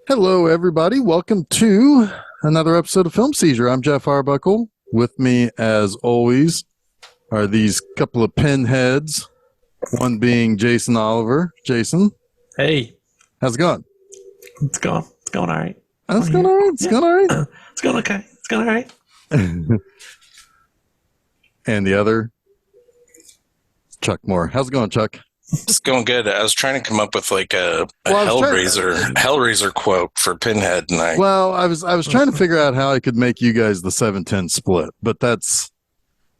Hello, everybody. Welcome to another episode of Film Seizure. I'm Jeff Arbuckle. With me, as always, are these couple of pinheads. One being Jason Oliver. Jason, Hey, how's it going? it's going all right. It's going all right. It's going all right. It's going okay. It's going all right. And the other, Chuck Moore. How's it going, Chuck? It's going good. I was trying to come up with like a Well, Hellraiser quote for Pinhead, and I was trying to figure out how I could make you guys the 7-10 split, but that's,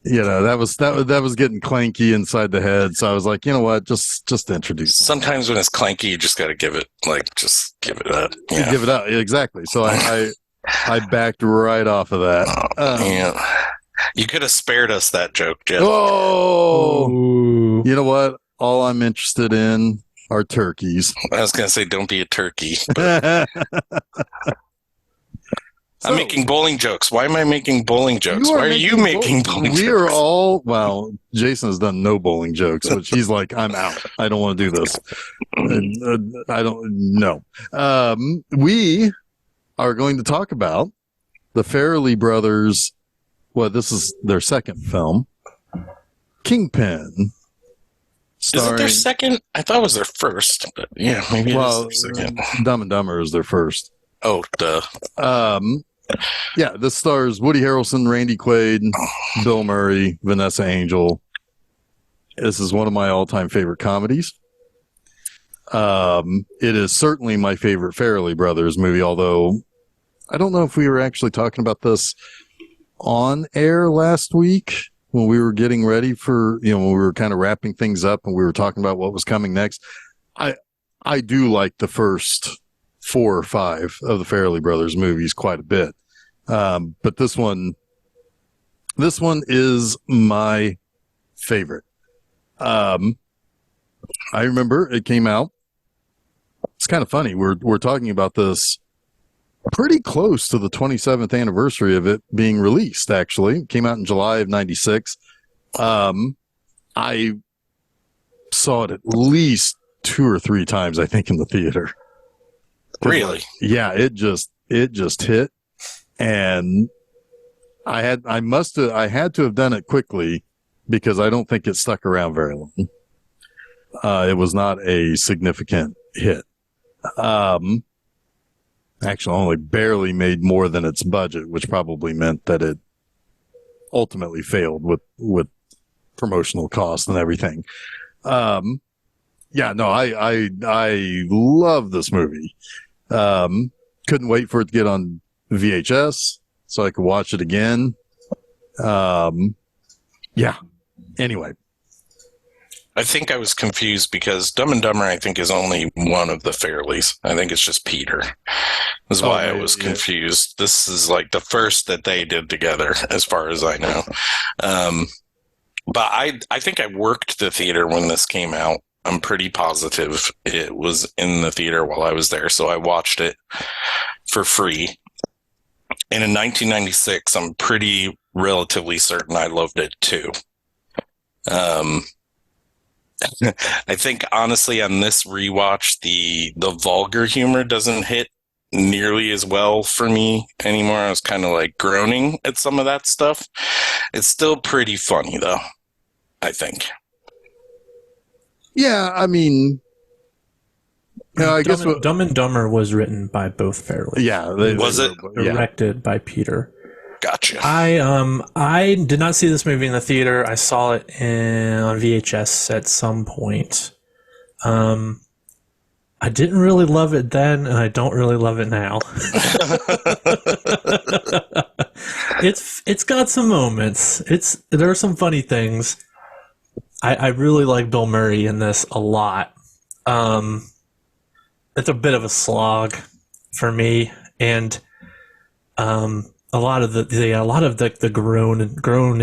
that was getting clanky inside the head. So I was like, you know what, just introduce. Sometimes when it's clanky, you just got to give it up. Yeah. Give it up, exactly. So I backed right off of that. Yeah. You could have spared us that joke, Jeff. Oh, Ooh. you know what? All I'm interested in are turkeys. I was going to say, don't be a turkey. But I'm making bowling jokes. Why am I making bowling jokes? Why are you making bowling jokes? We are all, well, Jason has done no bowling jokes, which he's like, I'm out. I don't want to do this. I don't know. We are going to talk about the Farrelly Brothers. Well, this is their second film, Kingpin. Is it their second? I thought it was their first, but yeah, maybe it is their second. Dumb and Dumber is their first. Oh, duh. Yeah, this stars Woody Harrelson, Randy Quaid, Bill Murray, Vanessa Angel. This is one of my all-time favorite comedies. It is certainly my favorite Farrelly Brothers movie, although I don't know if we were actually talking about this on air last week when we were getting ready for, when we were kind of wrapping things up and we were talking about what was coming next. I do like the first 4 or 5 of the Farrelly Brothers movies quite a bit. But this one is my favorite. I remember it came out. It's kind of funny. We're talking about this pretty close to the 27th anniversary of it being released, actually. It came out in July of 96. I saw it at least 2 or 3 times, I think, in the theater. Really? Yeah, it just hit. And I had to have done it quickly because I don't think it stuck around very long. It was not a significant hit. Actually only barely made more than its budget, which probably meant that it ultimately failed with promotional costs and everything. Yeah, no, I love this movie. Couldn't wait for it to get on VHS so I could watch it again. Yeah. Anyway. I think I was confused because Dumb and Dumber, I think, is only one of the Farrellys. I think it's just Peter. That's why I was confused. This is like the first that they did together, as far as I know. But I think I worked the theater when this came out. I'm pretty positive it was in the theater while I was there, so I watched it for free. And in 1996, I'm pretty relatively certain I loved it too. I think honestly on this rewatch, the vulgar humor doesn't hit nearly as well for me anymore. I was kind of like groaning at some of that stuff. It's still pretty funny though, I think. Yeah, I mean, I guess Dumb and Dumber was written by both Farrelly. Yeah, was it directed by Peter? Gotcha. I did not see this movie in the theater. I saw it on VHS at some point. I didn't really love it then, and I don't really love it now. It's got some moments. There are some funny things. I really like Bill Murray in this a lot. It's a bit of a slog for me, and a lot of the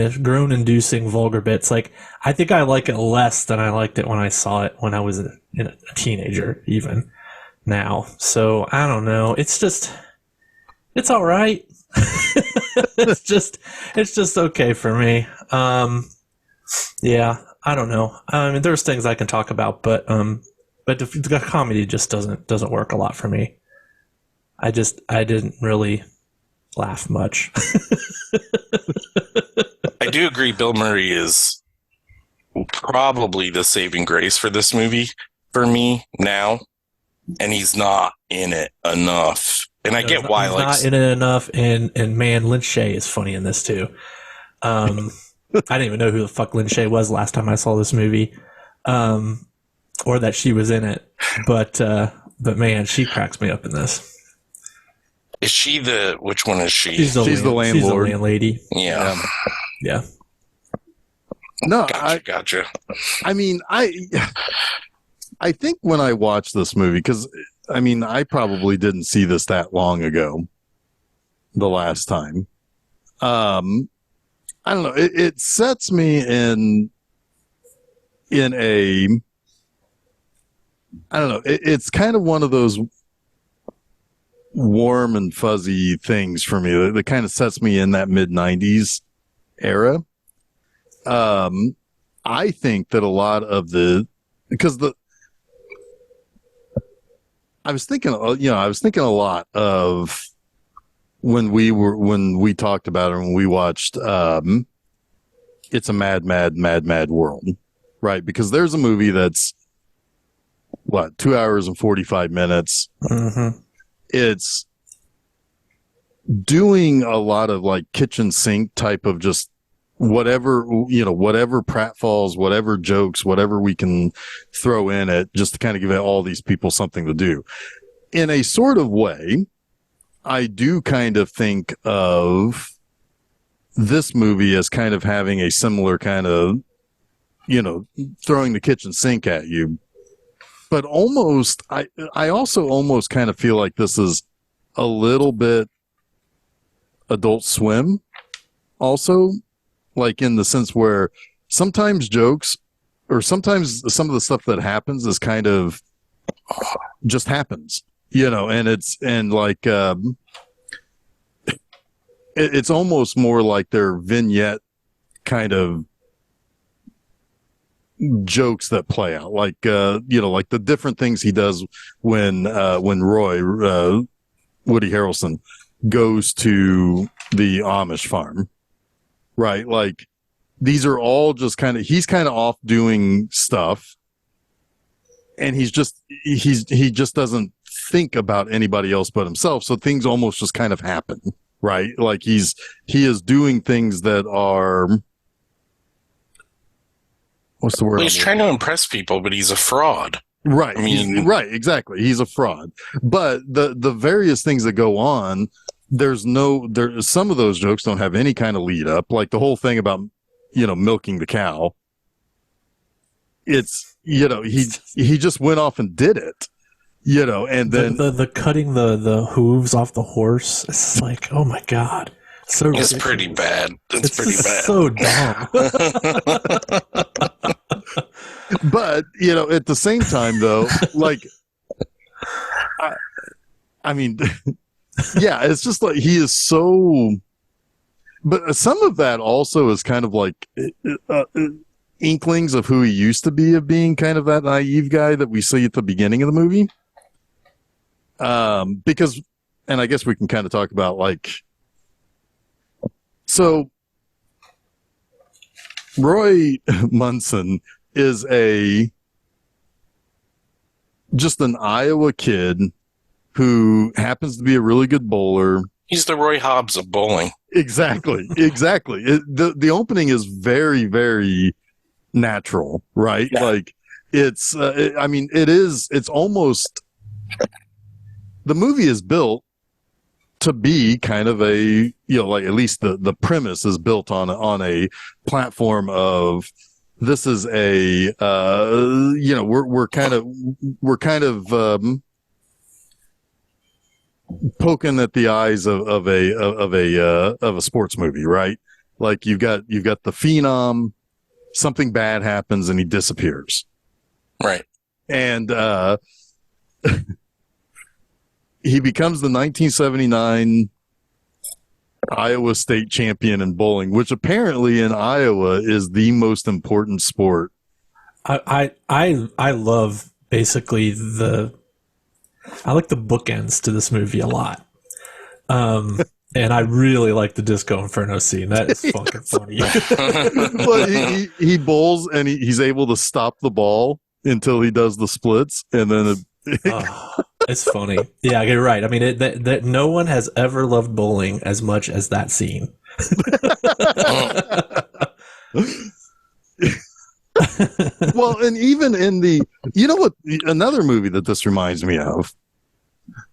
groan inducing vulgar bits. Like, I think I like it less than I liked it when I saw it when I was a teenager, even now. So I don't know. It's all right. it's just okay for me. Yeah, I don't know. I mean, there's things I can talk about, but the comedy just doesn't work a lot for me. I didn't really laugh much. I do agree Bill Murray is probably the saving grace for this movie for me now, and he's not in it enough. And I get why. He's like, not in it enough, and man, Lin Shaye is funny in this too. I didn't even know who the fuck Lin Shaye was last time I saw this movie, or that she was in it. But man, she cracks me up in this. is she the? Which one is she? She's the landlord. She's the landlady. Yeah. Yeah. No, Gotcha. I mean, I think when I watched this movie, because I mean, I probably didn't see this that long ago, the last time. I don't know. It sets me in a, I don't know. It's kind of one of those warm and fuzzy things for me that kind of sets me in that mid-90s era. I think that a lot of I was thinking a lot of when we talked about it, when we watched It's a Mad, Mad, Mad, Mad World, right? Because there's a movie that's 2 hours and 45 minutes. Mm-hmm. It's doing a lot of like kitchen sink type of just whatever pratfalls, whatever jokes, whatever we can throw in it, just to kind of give all these people something to do. In a sort of way, I do kind of think of this movie as kind of having a similar kind of, throwing the kitchen sink at you. But almost, I also almost kind of feel like this is a little bit Adult Swim also. Like in the sense where sometimes jokes or sometimes some of the stuff that happens is kind of just happens, and it's almost more like their vignette kind of jokes that play out, like like the different things he does when Roy, Woody Harrelson, goes to the Amish farm. Right. Like these are all just he's kind of off doing stuff, and he just doesn't think about anybody else but himself. So things almost just kind of happen. Right. Like he is doing things that are, what's the word? Well, he's trying to impress people, but he's a fraud. Right. I mean, right. Exactly. He's a fraud, but the various things that go on, some of those jokes don't have any kind of lead up, like the whole thing about milking the cow. It's he just went off and did it, and then the cutting the hooves off the horse, it's like, oh my god, so it's ridiculous. pretty bad. It's pretty bad. So dumb. But at the same time though, like I mean yeah, it's just like he is so, but some of that also is kind of like inklings of who he used to be, of being kind of that naive guy that we see at the beginning of the movie. Because, and I guess we can kind of talk about so Roy Munson is just an Iowa kid who happens to be a really good bowler. He's the Roy Hobbs of bowling. Exactly. The opening is very, very natural, right? Yeah. Like it's, it's almost, the movie is built to be kind of a, like at least the premise is built on a platform of, this is a, we're kind of, poking at the eyes of a sports movie, right? Like you've got the phenom, something bad happens and he disappears, right? And he becomes the 1979 Iowa State champion in bowling, which apparently in Iowa is the most important sport. I love basically I like the bookends to this movie a lot. And I really like the Disco Inferno scene. That is fucking funny. Well, he bowls and he's able to stop the ball until he does the splits, and then it's funny. Yeah, you're right. I mean, that no one has ever loved bowling as much as that scene. Well, and even in what, another movie that this reminds me of.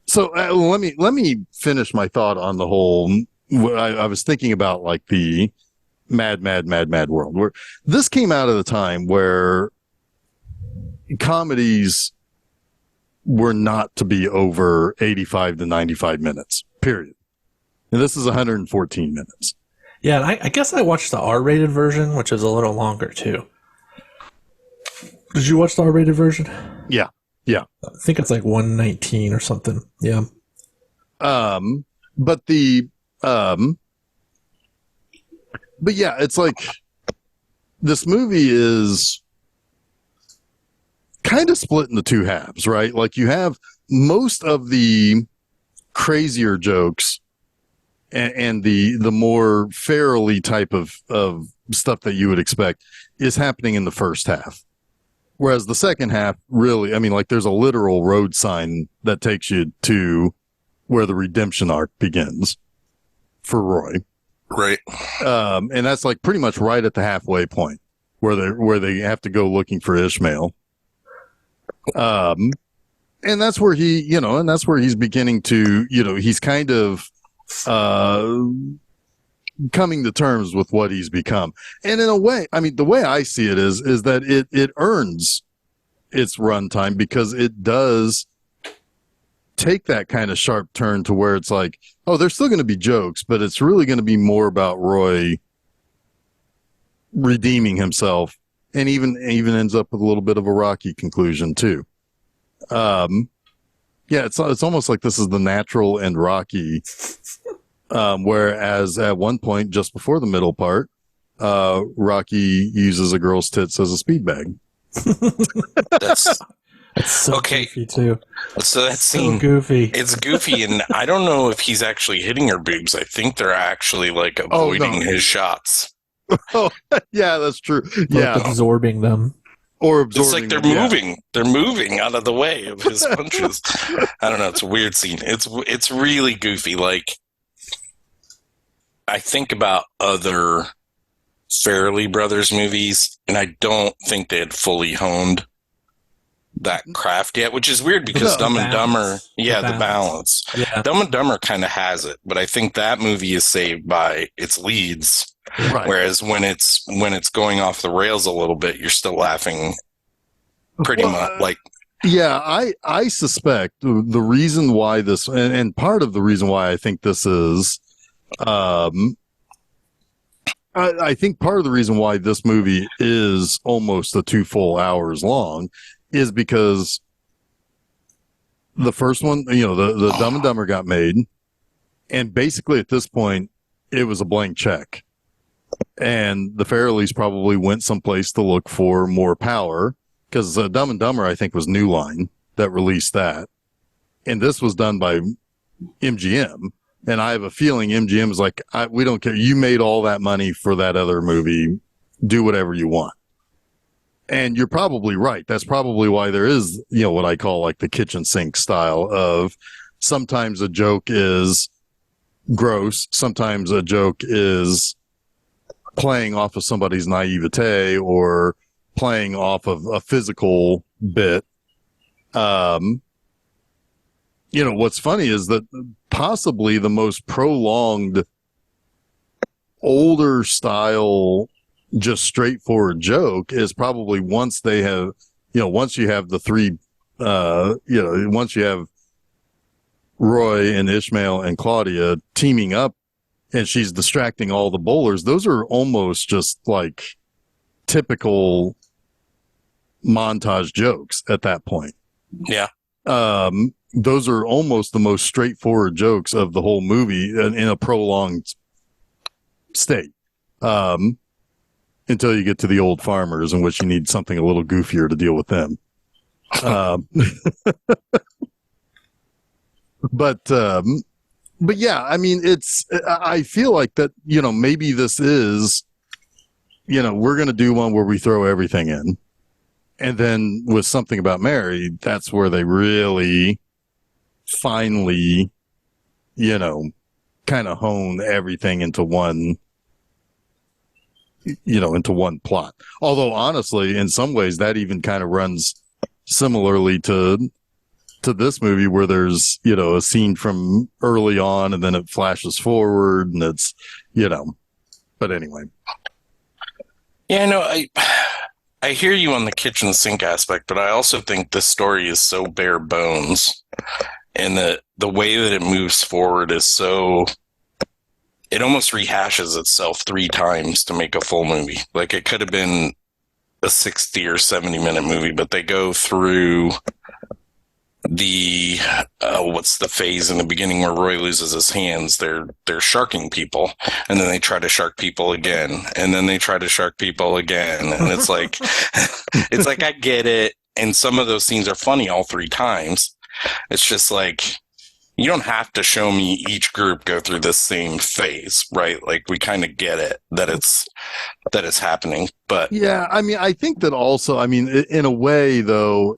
So let me finish my thought on the whole. I was thinking about like the mad world, where this came out at a time where comedies were not to be over 85 to 95 minutes, period. And this is 114 minutes. Yeah, and I guess I watched the R-rated version, which is a little longer too. Did you watch the R-rated version? Yeah. I think it's like 119 or something. Yeah. But yeah, it's like this movie is kind of split into two halves, right? Like you have most of the crazier jokes and the more Farrelly type of stuff that you would expect is happening in the first half. Whereas the second half, really, I mean, like there's a literal road sign that takes you to where the redemption arc begins for Roy. Right. And that's like pretty much right at the halfway point where they have to go looking for Ishmael. And that's where he's beginning to, he's kind of coming to terms with what he's become. And in a way, I mean, the way I see it is that it earns its runtime because it does take that kind of sharp turn to where it's like, oh, there's still going to be jokes, but it's really going to be more about Roy redeeming himself, and even ends up with a little bit of a Rocky conclusion too. Yeah, it's almost like this is the natural and Rocky. Whereas at one point, just before the middle part, Rocky uses a girl's tits as a speed bag. That's so okay. Goofy too. So that scene, goofy. It's goofy, and I don't know if he's actually hitting her boobs. I think they're actually like avoiding his shots. Oh, yeah, that's true. Yeah, absorbing them. Or absorbing. It's like they're moving. Yeah. They're moving out of the way of his punches. I don't know. It's a weird scene. It's really goofy. Like, I think about other Farrelly Brothers movies, and I don't think they had fully honed that craft yet, which is weird because Dumb and Dumber, the balance. Yeah. Dumb and Dumber kind of has it, but I think that movie is saved by its leads. Right. Whereas when it's going off the rails a little bit, you're still laughing pretty much. Like, yeah, I suspect the reason why this, and part of the reason why I think this is, I think part of the reason why this movie is almost 2 full hours long is because the first one, the Dumb and Dumber got made, and basically at this point, it was a blank check. And the Farrellys probably went someplace to look for more power because Dumb and Dumber, I think, was New Line that released that. And this was done by MGM. And I have a feeling MGM is like, we don't care. You made all that money for that other movie. Do whatever you want. And you're probably right. That's probably why there is, what I call like the kitchen sink style of sometimes a joke is gross. Sometimes a joke is playing off of somebody's naivete or playing off of a physical bit. What's funny is that possibly the most prolonged older style, just straightforward joke is probably once they have, once you have the three, once you have Roy and Ishmael and Claudia teaming up and she's distracting all the bowlers. Those are almost just like typical montage jokes at that point. Yeah. Those are almost the most straightforward jokes of the whole movie in a prolonged state. Until you get to the old farmers, in which you need something a little goofier to deal with them. But yeah, I mean, I feel like that, maybe this is, we're going to do one where we throw everything in. And then with Something About Mary, that's where they really finally, kind of hone everything into one, into one plot. Although honestly, in some ways that even kind of runs similarly to this movie where there's, a scene from early on and then it flashes forward and it's, but anyway. Yeah, no, I hear you on the kitchen sink aspect, but I also think this story is so bare bones and the way that it moves forward is so, it almost rehashes itself 3 times to make a full movie. Like it could have been a 60 or 70 minute movie, but they go through the what's the phase in the beginning where Roy loses his hands? They're sharking people, and then they try to shark people again, and then they try to shark people again, and it's like it's like I get it, and some of those scenes are funny all 3 times. It's just like you don't have to show me each group go through this same phase, right? Like we kind of get it that it's happening, but yeah, I mean, I think that also, I mean, in a way though,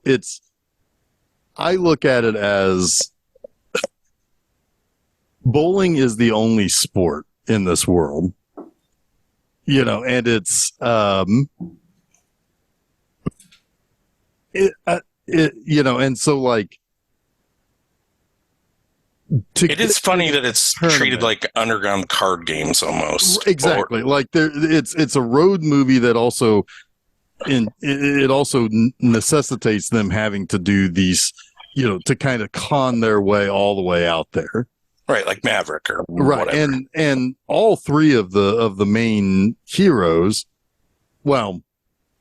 I look at it as bowling is the only sport in this world, and it's, and so like, it is funny that it's treated like underground card games almost. Exactly. Like it's a road movie that also, it also necessitates them having to do these, to kind of con their way all the way out there. Right, like Maverick or right. Whatever. And all 3 of the main heroes, well,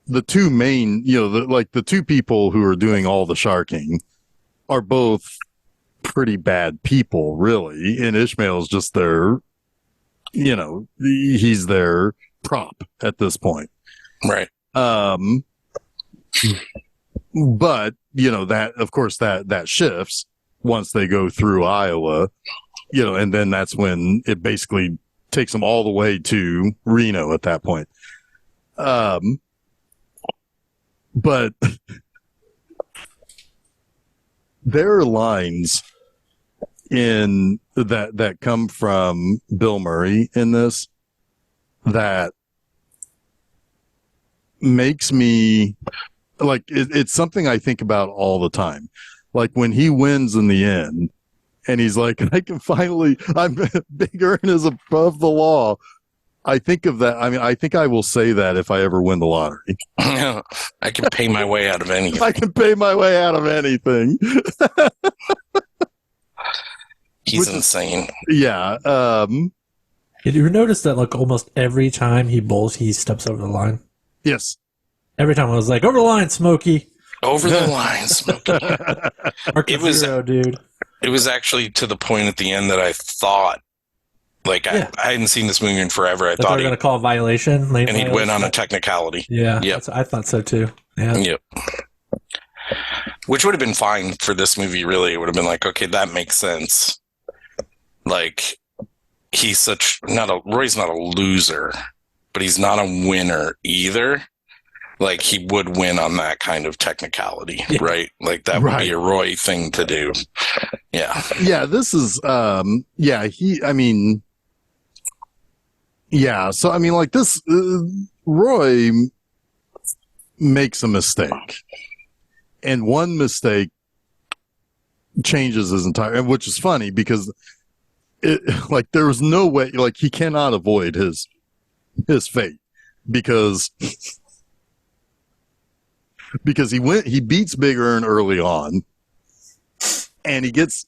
the 2 main, the 2 people who are doing all the sharking are both pretty bad people, really. And Ishmael's just their, he's their prop at this point. Right. But, that, of course, that shifts once they go through Iowa, and then that's when it basically takes them all the way to Reno at that point. But there are lines in that come from Bill Murray in this that makes me like it's something I think about all the time. Like when he wins in the end and he's like, I'm Big Earn is above the law. I think of that. I mean, I think I will say that if I ever win the lottery. I can pay my way out of anything. I can pay my way out of anything. He's insane. Yeah. Did you notice that like almost every time he bowls, he steps over the line? Yes. Every time I was like, over the line, Smokey. Over the line, Smokey. It was zero, dude. It was actually to the point at the end that I thought, like, I hadn't seen this movie in forever. I thought they were going to call a violation. And he'd win on a technicality. Yeah. Yep. I thought so too. Yeah. Yep. Which would have been fine for this movie, really. It would have been like, okay, that makes sense. Like, he's Roy's not a loser, but he's not a winner either. Like, he would win on that kind of technicality, right? Like, that would be a Roy thing to do. Yeah. Yeah, this is, so, I mean, like, this, Roy makes a mistake. And one mistake changes his entire, which is funny because there was no way, like, he cannot avoid his fate because he beats Big Earn early on and he gets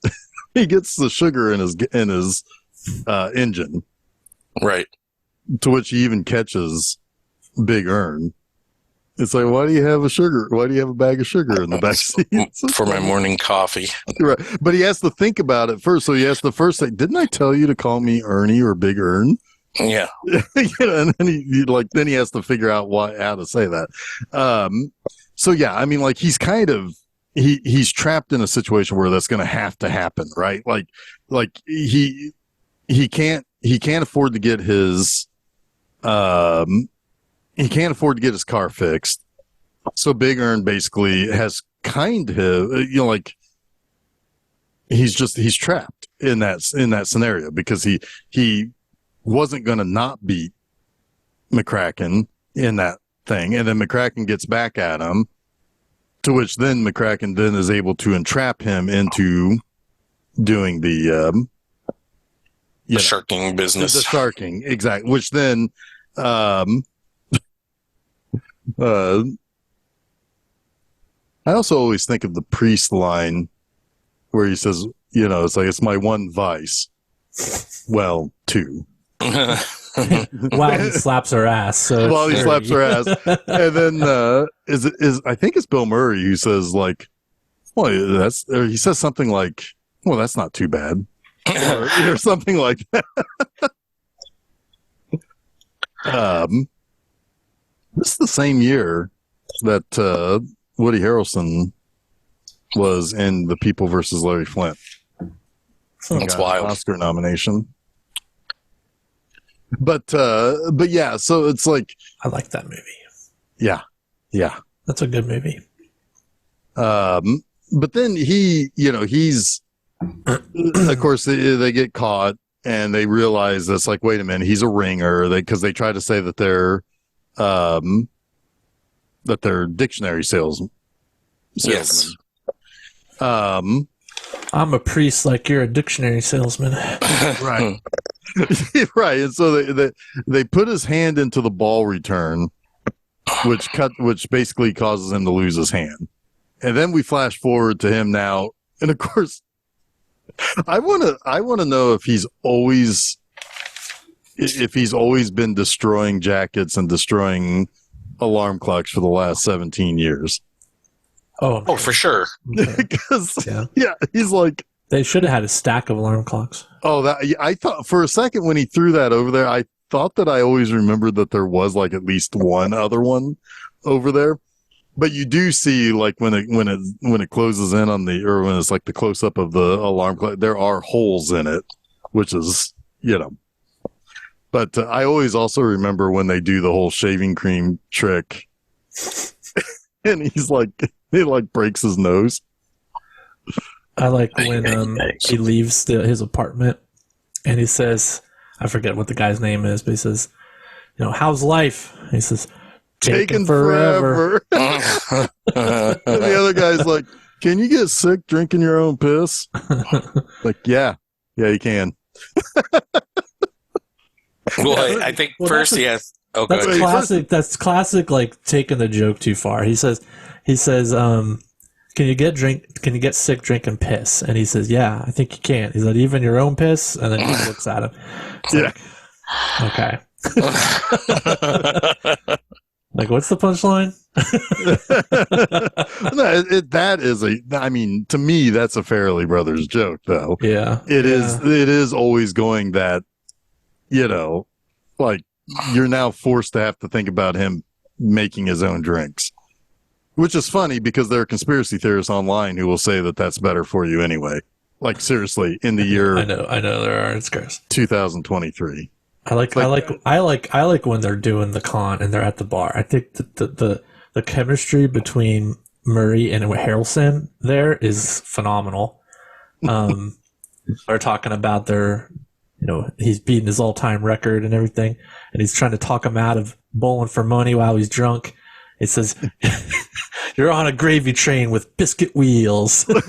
the sugar in his engine. Right. To which he even catches Big Earn. It's like, why do you have a bag of sugar in the back seat? For my morning coffee. Right. But he has to think about it first. So he has to first say, didn't I tell you to call me Ernie or Big Earn? Yeah. And then he has to figure out how to say that. So yeah, I mean, like he's kind of he's trapped in a situation where that's going to have to happen, right? Like he can't afford to get his he can't afford to get his car fixed. So Big Earn basically has kind of, like he's trapped in that scenario because he wasn't going to not beat McCracken in that thing, and then McCracken gets back at him, to which then McCracken then is able to entrap him into doing the sharking business. The sharking, exactly. Which then I also always think of the priest line where he says, it's like, it's my one vice. Well, two. While he slaps her ass. So while he slaps her ass. And then I think it's Bill Murray who says, like, well, he says something like, well, that's not too bad. or something like that. This is the same year that Woody Harrelson was in The People versus Larry Flint. That's wild. Oscar nomination. But yeah, so it's like, I like that movie. Yeah. That's a good movie. But then he's of course they get caught and they realize that's like, wait a minute, he's a ringer. Because they try to say that they're dictionary salesmen. Yes. I'm a priest, like you're a dictionary salesman. Right. Right. And so they put his hand into the ball return, which basically causes him to lose his hand. And then we flash forward to him now. And of course, I want to know if he's always been destroying jackets and destroying alarm clocks for the last 17 years. Oh, for sure. Because he's like, they should have had a stack of alarm clocks. Oh, I thought for a second when he threw that over there, I thought that I always remembered that there was like at least one other one over there. But you do see, like, when it closes in on or when it's like the close up of the alarm clock, there are holes in it, which is, But I always also remember when they do the whole shaving cream trick, and he breaks his nose. I like when he leaves his apartment and he says, I forget what the guy's name is, but he says, how's life? He says, taking forever. And the other guy's like, can you get sick drinking your own piss? Like, yeah, you can. Well, I think first he has. Oh, that's good. classic. That's classic. Like taking the joke too far. He says, can you get sick drinking piss? And he says, yeah, I think you can. He's like, even your own piss? And then he looks at him. It's okay. Like, what's the punchline? To me, that's a Farrelly Brothers joke, though. Yeah. It is always going that, like, you're now forced to have to think about him making his own drinks. Which is funny because there are conspiracy theorists online who will say that that's better for you anyway. Like, seriously, in the year I know there are. It's gross. 2023. I like when they're doing the con and they're at the bar. I think the chemistry between Murray and Harrelson there is phenomenal. They're talking about their, he's beating his all-time record and everything, and he's trying to talk him out of bowling for money while he's drunk. It says, you're on a gravy train with biscuit wheels. But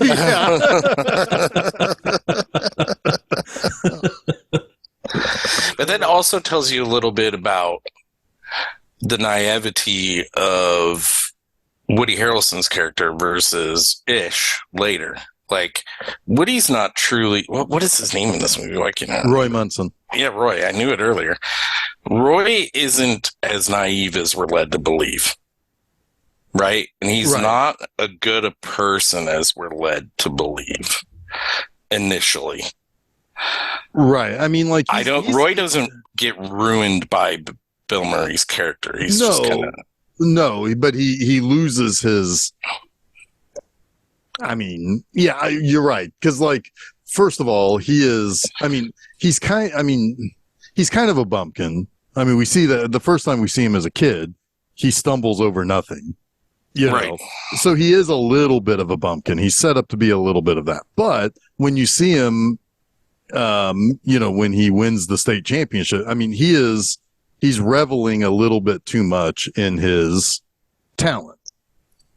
that also tells you a little bit about the naivety of Woody Harrelson's character versus Ish later. Like, Woody's not truly... What is his name in this movie? Why can't I... Roy Munson. Yeah, Roy. I knew it earlier. Roy isn't as naive as we're led to believe. Right? And he's not as good a person as we're led to believe initially. Right. I mean, like, Roy doesn't get ruined by Bill Murray's character. He's just kind of... No, but he loses his... I mean, yeah, you're right. Because, like, first of all, he's kind of a bumpkin. I mean, we see that the first time we see him as a kid, he stumbles over nothing, you Right. know. So he is a little bit of a bumpkin. He's set up to be a little bit of that. But when you see him, when he wins the state championship, I mean, he's reveling a little bit too much in his talent,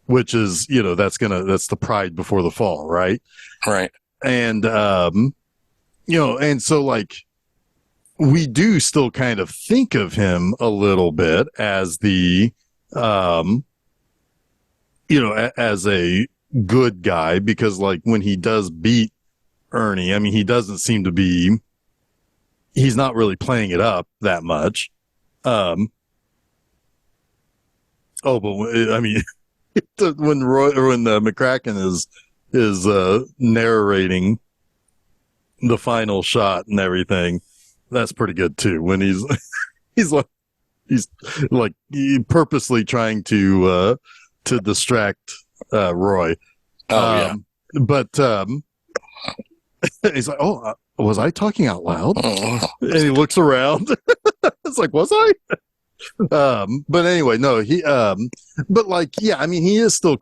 which is, that's the pride before the fall, right? Right. And, and so, like, we do still kind of think of him a little bit as the, as a good guy, because, like, when he does beat Ernie, I mean, he doesn't seem to be, he's not really playing it up that much. But I mean, when McCracken is narrating the final shot and everything, that's pretty good too. When he's purposely trying to distract Roy. Oh, But he's like, "Oh, was I talking out loud?" yeah. And he looks around. It's like, was I? But anyway, no, but, like, yeah, I mean, he is still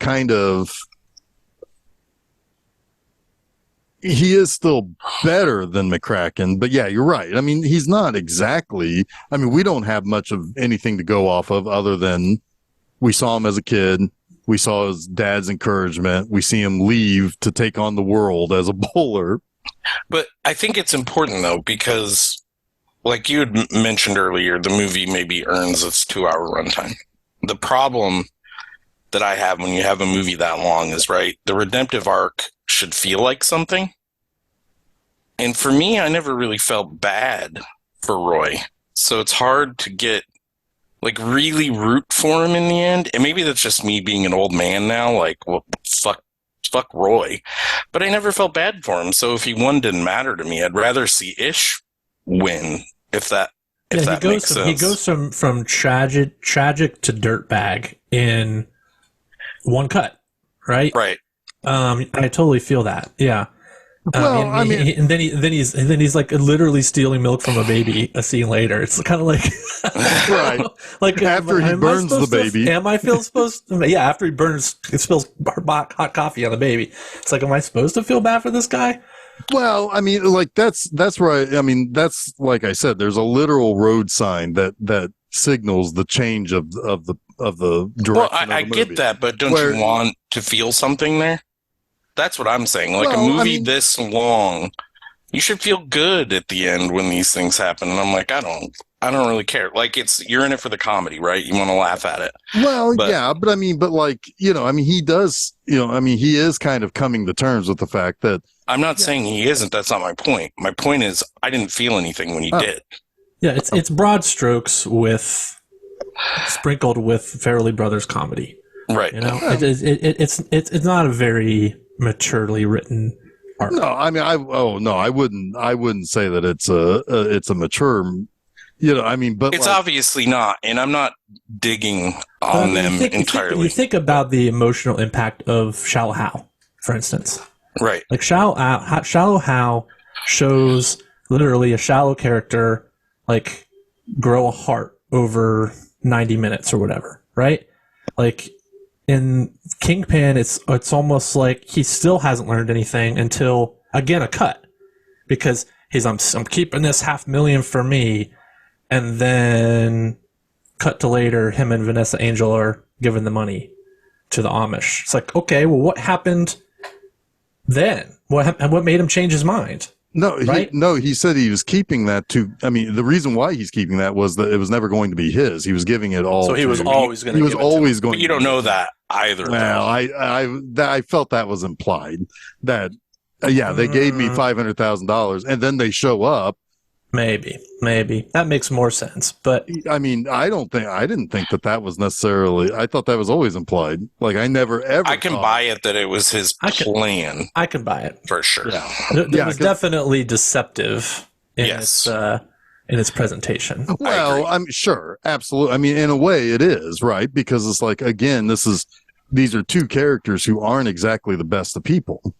better than McCracken, but yeah, you're right. I mean, he's not exactly, I mean, we don't have much of anything to go off of other than we saw him as a kid. We saw his dad's encouragement. We see him leave to take on the world as a bowler. But I think it's important, though, because, like you had mentioned earlier, the movie maybe earns its 2-hour runtime. The problem that I have when you have a movie that long is, right, the redemptive arc should feel like something. And for me, I never really felt bad for Roy. So it's hard to get, like, really root for him in the end. And maybe that's just me being an old man now, like, well, fuck Roy. But I never felt bad for him. So if he won, didn't matter to me. I'd rather see Ish win, if that makes sense. He goes from tragic to dirtbag in one cut, right? Right. I totally feel that. Yeah. Well, and then he's like literally stealing milk from a baby a scene later. It's kind of like, right. Like after he burns the baby. Am I feel supposed to? Yeah, after he spills hot coffee on the baby. It's like, am I supposed to feel bad for this guy? Well, I mean, like, that's right. I mean, that's, like I said, there's a literal road sign that signals the change of the direction. Well, I get that, but don't you want to feel something there? That's what I'm saying. Like, a movie this long, you should feel good at the end when these things happen. And I'm like, I don't really care. Like, you're in it for the comedy, right? You want to laugh at it. Well, yeah, but I mean, like, he does, he is kind of coming to terms with the fact that. I'm not saying he isn't. That's not my point. My point is, I didn't feel anything when he did. Yeah, it's broad strokes sprinkled with Farrelly Brothers comedy. Right. It's not a very maturely written art. No, I mean, I wouldn't say that it's a mature, but it's obviously not, and I'm not digging on them entirely. You think about the emotional impact of Shallow Hal, for instance. Right. Like Shallow Hal shows literally a shallow character, like, grow a heart over 90 minutes or whatever, right? Like, in Kingpin, it's almost like he still hasn't learned anything until, again, a cut, because I'm keeping this $500,000 for me, and then cut to later, him and Vanessa Angel are giving the money to the Amish. It's like, okay, well, what happened then? What made him change his mind? No, right? He said he was keeping that the reason why he's keeping that was that it was never going to be his. He was giving it all. So he was always going to. He was always going. But you don't know that either. Well, I felt that was implied. That they gave me $500,000, and then they show up. Maybe that makes more sense. But I mean, I didn't think that was necessarily. I thought that was always implied. Like, I never ever. I can buy it that it was his plan. I can buy it for sure. Yeah, it was definitely deceptive in its presentation. Well, I'm sure, absolutely. I mean, in a way, it is right, because it's like, again, this is these are two characters who aren't exactly the best of people.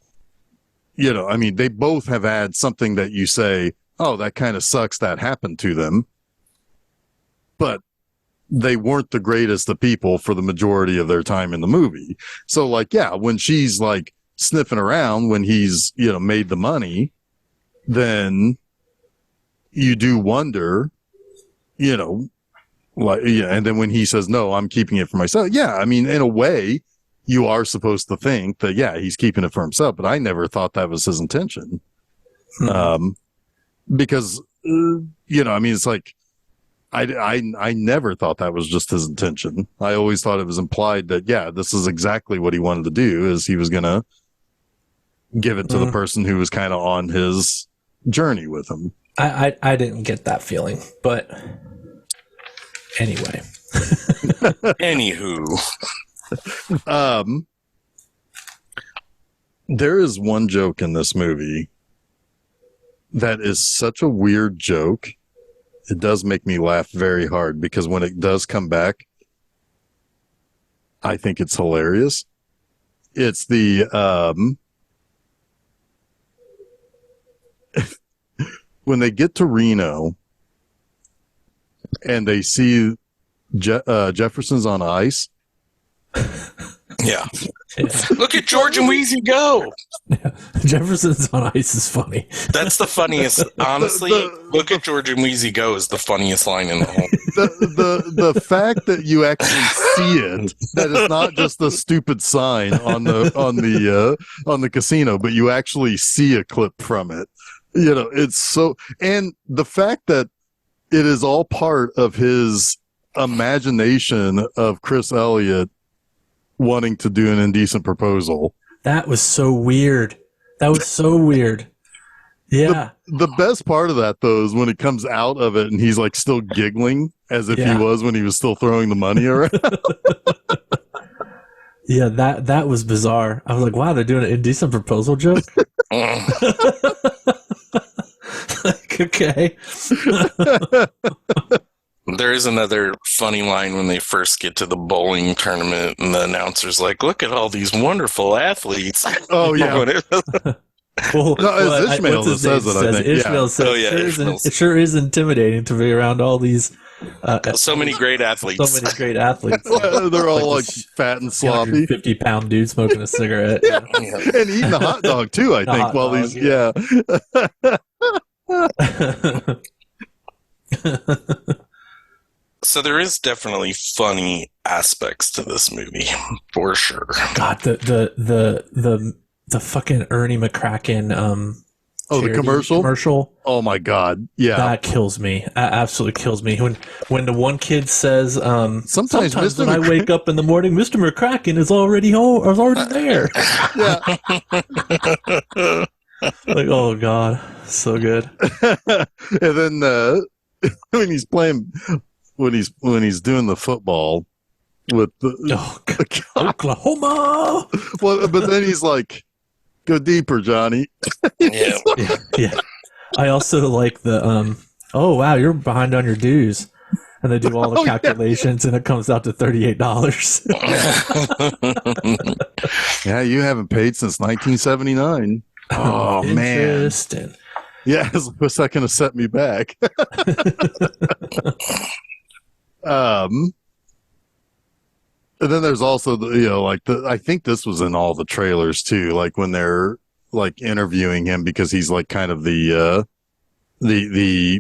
You know, I mean, they both have had something that you say, oh, that kind of sucks that happened to them. But they weren't the greatest of people for the majority of their time in the movie. So, like, yeah, when she's like sniffing around when he's, you know, made the money, then you do wonder, you know, like, yeah. And then when he says, no, I'm keeping it for myself. Yeah. I mean, in a way, you are supposed to think that, yeah, he's keeping it for himself, but I never thought that was his intention. Because, you know, I mean, it's like, I never thought that was just his intention. I always thought it was implied that, yeah, this is exactly what he wanted to do, is he was going to give it to the person who was kind of on his journey with him. I didn't get that feeling, but anyway. Anywho. There is one joke in this movie that is such a weird joke. It does make me laugh very hard because when it does come back, I think it's hilarious. It's the, when they get to Reno and they see Jefferson's on ice. Yeah. Look at George and Wheezy go. Yeah. Jefferson's on ice is funny. That's the funniest. Honestly, look at George and Wheezy go is the funniest line in the whole. The fact that you actually see it, that it's not just a stupid sign on the casino, but you actually see a clip from it. You know, it's so, and the fact that it is all part of his imagination of Chris Elliott wanting to do an indecent proposal. That was so weird. Yeah. The best part of that, though, is when it comes out of it and he's like still giggling as if he was when he was still throwing the money around. Yeah, that was bizarre. I was like, wow, they're doing an indecent proposal joke? Like, okay. There is another funny line when they first get to the bowling tournament and the announcer's like, look at all these wonderful athletes. Oh, yeah. Well, it's Ishmael that says it, I think. Ishmael says, it sure is intimidating to be around all these so many great athletes. So many great athletes. They're all like fat and sloppy. 50-pound dude smoking a cigarette. Yeah. And eating a hot dog too, I think, while he's So there is definitely funny aspects to this movie, for sure. God, the fucking Ernie McCracken the commercial? Oh my God. Yeah. That kills me. That absolutely kills me. When the one kid says, sometimes when I wake up in the morning, Mr. McCracken is already home, or is already there. Yeah. Like, oh God, so good. And then when he's playing, when he's doing the football with the Oklahoma. Well, but then he's like, go deeper, Johnny. Yeah. Yeah. I also like the oh wow, you're behind on your dues. And they do all the calculations and it comes out to $38. Yeah, you haven't paid since 1979. Oh man. Interesting. Yeah, what's that going to set me back? And then there's also I think this was in all the trailers too, like when they're like interviewing him because he's like kind of the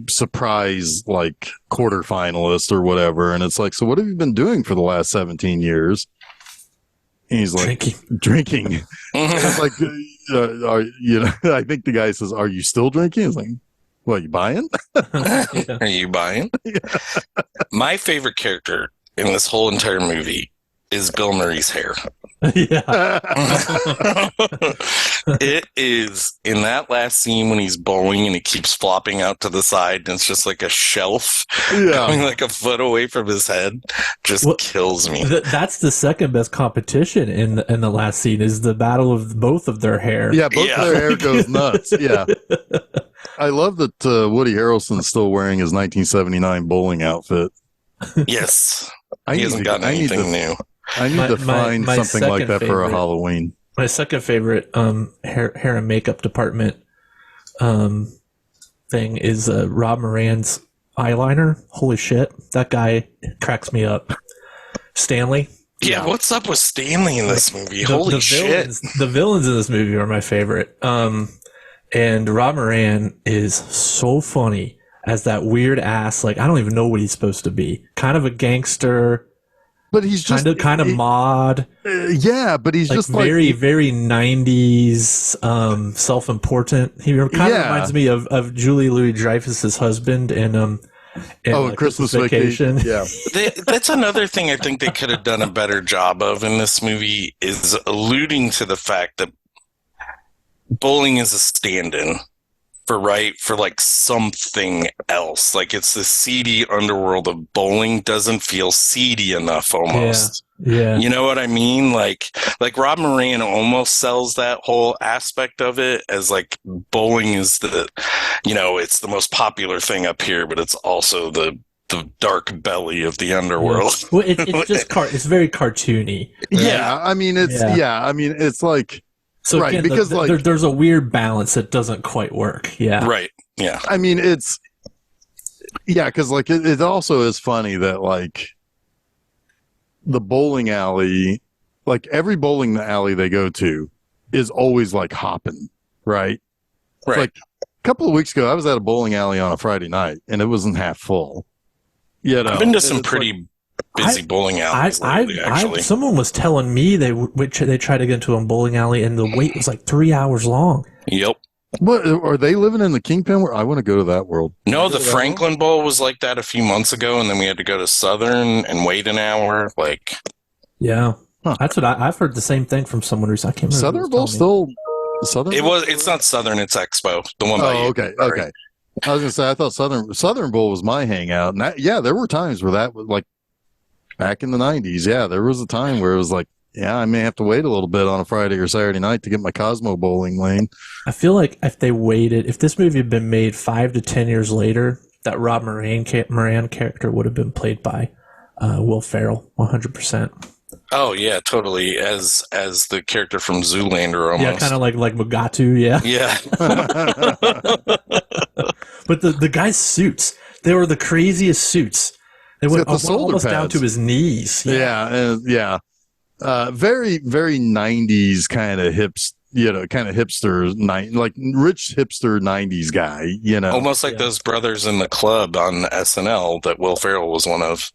surprise like quarterfinalist or whatever, and it's like, so what have you been doing for the last 17 years? And he's like, drinking. It's like, I think the guy says, "Are you still drinking?" He's like, "What, you buying?" Are you buying? Yeah. My favorite character in this whole entire movie is Bill Murray's hair. Yeah. It is in that last scene when he's bowling and he keeps flopping out to the side and it's just like a shelf going like a foot away from his head. Just kills me. That's the second best competition in the last scene is the battle of both of their hair. Yeah, both of their hair goes nuts. Yeah. I love that Woody Harrelson's still wearing his 1979 bowling outfit. Yes. He hasn't gotten anything new. I need to find my something like that for a favorite- Halloween. My second favorite hair and makeup department thing is Rob Moran's eyeliner. Holy shit, that guy cracks me up. Stanley. Yeah, what's up with Stanley in this movie? Holy shit. The villains in this movie are my favorite. And Rob Moran is so funny as that weird ass, like, I don't even know what he's supposed to be. Kind of a gangster, But he's just kind of mod. Yeah, but he's Like just very, like very 90s self-important. He kind of reminds me of Julie Louis-Dreyfus's husband in Christmas Vacation. Yeah. That's another thing I think they could have done a better job of in this movie, is alluding to the fact that bowling is a stand-in for like something else. Like, it's the seedy underworld of bowling doesn't feel seedy enough almost. Yeah. You know what I mean? Like Rob Moran almost sells that whole aspect of it as like bowling is it's the most popular thing up here, but it's also the dark belly of the underworld. Yeah. Well, it's just it's very cartoony. Yeah, I mean it's like so right, again, because there's a weird balance that doesn't quite work. Yeah. Right. Yeah. I mean because like it also is funny that like the bowling alley, like every bowling alley they go to is always like hopping, right? Right. Like a couple of weeks ago, I was at a bowling alley on a Friday night and it wasn't half full. You know, I've been to some pretty busy bowling alleys lately, actually. Someone was telling me they tried to get into a bowling alley and the wait was like 3 hours long. Yep. What are they living in the Kingpin? I want to go to that world. No, the Franklin Bowl was like that a few months ago, and then we had to go to Southern and wait an hour. Like, yeah, that's what I've heard the same thing from someone recently. I can't remember. Southern Bowl still Southern. It's not Southern. It's Expo. The one. Oh, okay. I was gonna say I thought Southern Bowl was my hangout, and there were times where that was like back in the 90s. Yeah, there was a time where it was like, yeah, I may have to wait a little bit on a Friday or Saturday night to get my Cosmo bowling lane. I feel like if this movie had been made 5 to 10 years later, that Rob Moran character would have been played by Will Ferrell, 100%. Oh yeah, totally. As the character from Zoolander, almost. Yeah, kind of like Mugatu. Yeah. Yeah. But the guy's suits, they were the craziest suits. They went almost down to his knees. Yeah. Very, very 90s kind of hipster, like rich hipster 90s guy, you know. Almost like those brothers in the club on SNL that Will Ferrell was one of.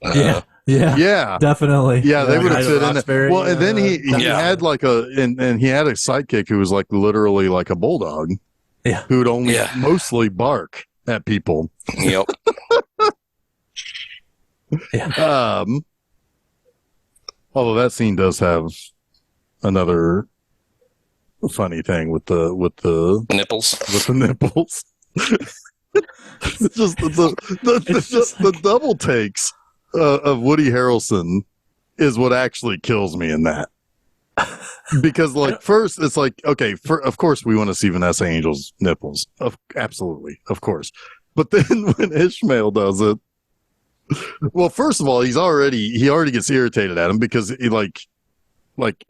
Yeah, definitely. Yeah, they would have fit in there. Well, and then he Yeah. had like and he had a sidekick who was like literally like a bulldog. Yeah. Who would only mostly bark at people. Yep. Yeah. Although that scene does have another funny thing with the Nipples. With the nipples. It's just the double takes of Woody Harrelson is what actually kills me in that. Because like first it's like, okay, of course we want to see Vanessa Angel's nipples. Absolutely, of course. But then when Ishmael does it, well, first of all, he already gets irritated at him because he like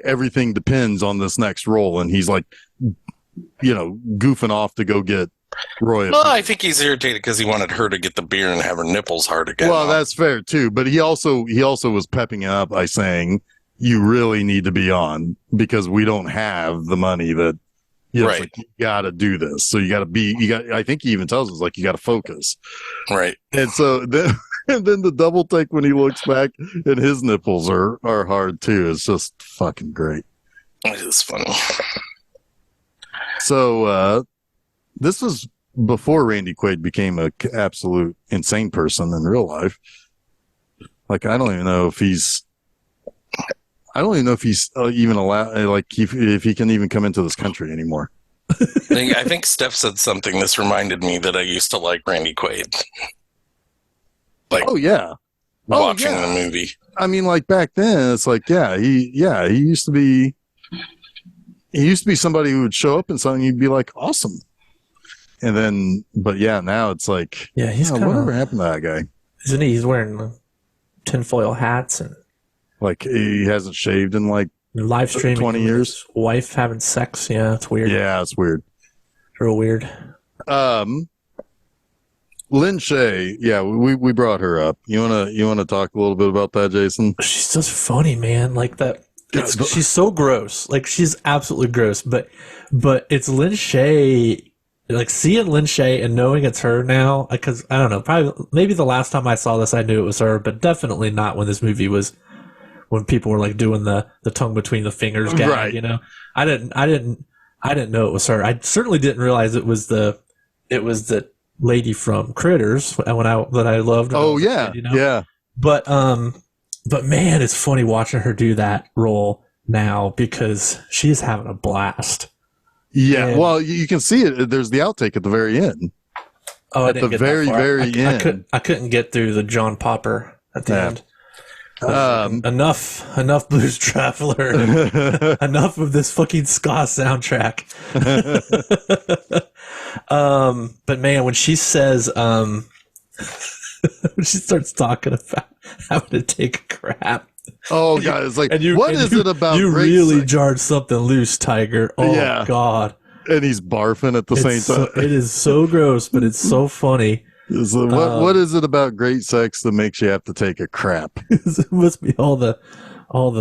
everything depends on this next role, and he's like, you know, goofing off to go get Roy. Well, I think he's irritated because he wanted her to get the beer and have her nipples hard again. Well, that's fair too, but he also was pepping it up by saying, "You really need to be on because we don't have the money that." Yeah, right. Like, you got to do this. So I think he even tells us, like, you got to focus. Right. And so then the double take when he looks back and his nipples are hard too. It's just fucking great. It is funny. So this was before Randy Quaid became an absolute insane person in real life. Like, I don't even know if he's even allowed, like, if he can even come into this country anymore. I think Steph said something. This reminded me that I used to like Randy Quaid. Like, watching the movie. I mean, like back then, it's like, he used to be somebody who would show up in something, you'd be like, awesome. And then, but now it's like, he's whatever happened to that guy? Isn't he? He's wearing tinfoil hats and Like he hasn't shaved in like Live streaming 20 with years. his wife having sex. Yeah, it's weird. Yeah, it's weird. It's real weird. Lynn Shay, yeah, we brought her up. You wanna talk a little bit about that, Jason? She's just funny, man. Like that. She's so gross. Like she's absolutely gross. But it's Lynn Shay. Like seeing Lynn Shay and knowing it's her now, because I don't know, probably maybe the last time I saw this, I knew it was her, but definitely not when this movie was. When people were like doing the tongue between the fingers gag, right. you know, I didn't know it was her. I certainly didn't realize it was the lady from Critters that I loved. Oh yeah, kid, you know? Yeah. But man, it's funny watching her do that role now because she's having a blast. Yeah, and, well, you can see it. There's the outtake at the very end. Oh, at the very end. I couldn't get through the John Popper at the end. Enough Blues Traveler. Enough of this fucking ska soundtrack. But man, when she says when she starts talking about having to take a crap. Oh god, it's like it about you really sex? Jarred something loose, Tiger. Oh yeah. God. And he's barfing at the same time. It is so gross, but it's so funny. So what is it about great sex that makes you have to take a crap? It must be all the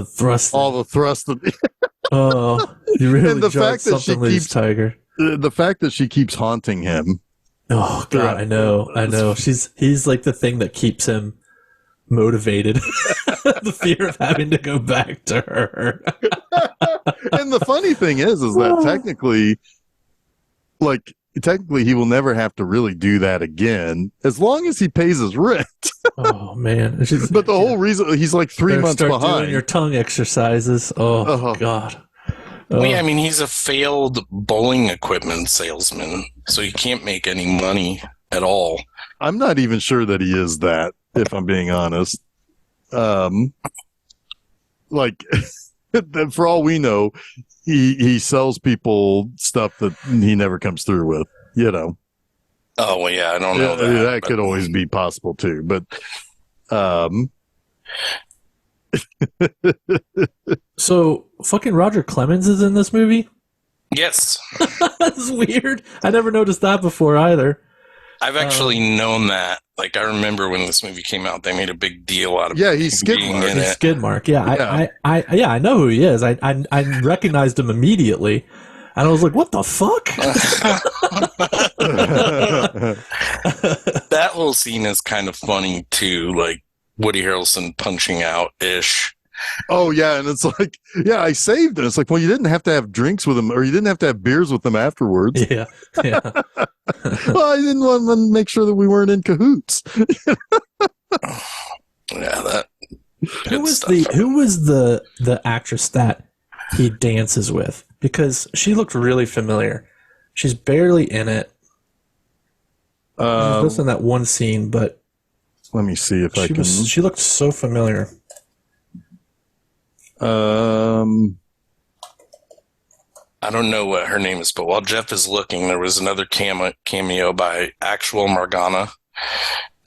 thrust. All the thrust. Oh, you really and the fact that she keeps Tiger. The fact that she keeps haunting him. Oh God, I know. He's like the thing that keeps him motivated. The fear of having to go back to her. And the funny thing is that technically he will never have to really do that again as long as he pays his rent. Oh man. But the whole reason he's like 3 months behind. Doing your tongue exercises. Oh God. Well, yeah, I mean, he's a failed bowling equipment salesman, so he can't make any money at all. I'm not even sure that he is that, if I'm being honest. Like, for all we know, he sells people stuff that he never comes through with, you know. Oh, well, yeah, I don't know that. That could always be possible, too. But, So, fucking Roger Clemens is in this movie? Yes. That's weird. I never noticed that before either. I've actually known that. Like, I remember when this movie came out, they made a big deal out of he's Skidmark. He's Skidmark. Yeah, I know who he is. I recognized him immediately, and I was like, "What the fuck?" That whole scene is kind of funny too, like Woody Harrelson punching out ish. Oh yeah, and it's like, yeah, I saved it. It's like, well, you didn't have to have drinks with him, or you didn't have to have beers with them afterwards. Yeah. Well, I didn't want to make sure that we weren't in cahoots. Yeah, that. Who was the actress that he dances with? Because she looked really familiar. She's barely in it. Just in that one scene, but let me see if I can. She looked so familiar. I don't know what her name is, but while Jeff is looking, there was another cameo by actual Morgana.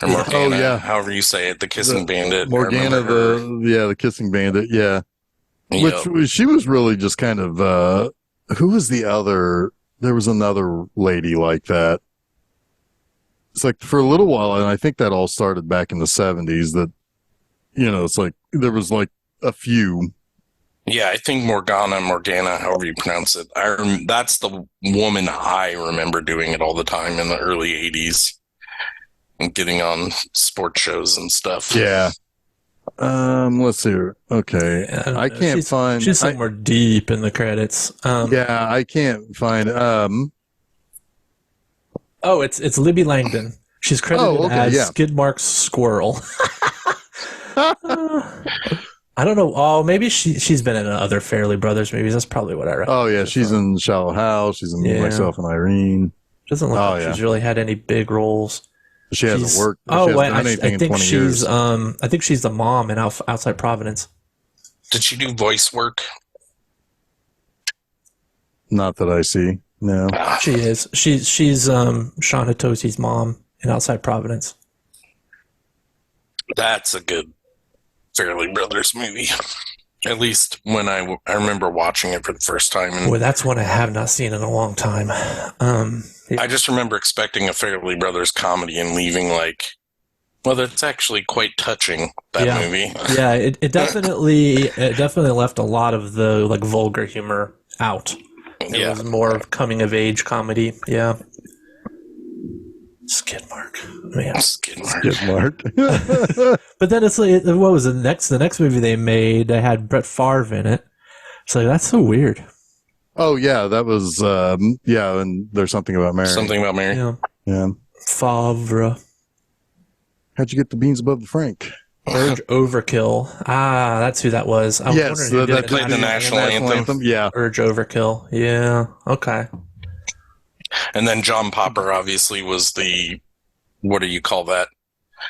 Or Morgana, however you say it, the Kissing Bandit. Morgana, the Kissing Bandit, yeah. Yep. Which she was really just kind of, who was the other? There was another lady like that. It's like for a little while, and I think that all started back in the 70s, that, you know, it's like there was like a few. Yeah, I think Morgana, however you pronounce it. That's the woman I remember doing it all the time in the early 80s and getting on sports shows and stuff. Yeah. Let's see. Okay. Yeah, I can't find. She's somewhere deep in the credits. Yeah, I can't find. Oh, it's Libby Langdon. She's credited as Skidmark's squirrel. I don't know. Oh, maybe she's been in other Farrelly Brothers movies. That's probably what I read. Oh yeah, she's in Shallow House. She's in Myself and Irene. Doesn't look like she's really had any big roles. She hasn't worked. I think she's I think she's the mom in Outside Providence. Did she do voice work? Not that I see. No, she is. She's Shauna Tosi's mom in Outside Providence. That's a good Farrelly Brothers movie. At least when I remember watching it for the first time. And Boy, that's one I have not seen in a long time. I just remember expecting a Farrelly Brothers comedy and leaving like, well, that's actually quite touching, that movie. Yeah, it definitely left a lot of the like vulgar humor out. It was more of coming of age comedy. Yeah. Skid mark. Man. Skid mark. But then it's like, what was the next movie they made? They had Brett Favre in it. It's like, that's so weird. Oh yeah, that was and there's something about Mary. Something about Mary. Yeah. Favre. How'd you get the beans above the Frank? Urge Overkill. Ah, that's who that was. I was yes, wondering who that did played the national anthem. Yeah. Urge Overkill. Yeah. Okay. And then John Popper obviously was the, what do you call that?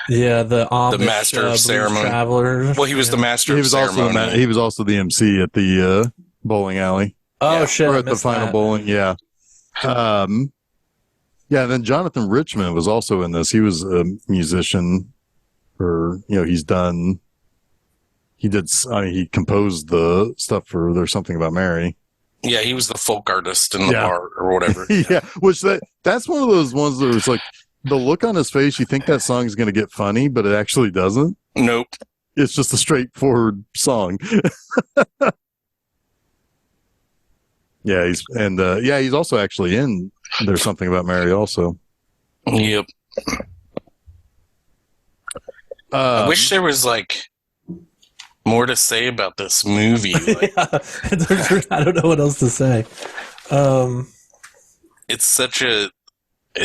Yeah, the Amish, master of Blues ceremony. Traveler. Well, he was the master of ceremony. He was also the MC at the bowling alley. Oh shit! Or at the final bowling. Yeah. Yeah. And then Jonathan Richman was also in this. He was a musician. He composed the stuff for There's Something About Mary. Yeah, he was the folk artist in the bar or whatever. Yeah, which that's one of those ones that was like, the look on his face, you think that song is going to get funny, but it actually doesn't. Nope. It's just a straightforward song. Yeah, he's also actually in There's Something About Mary also. Yep. I wish there was like more to say about this movie. Like, I don't know what else to say. It's such a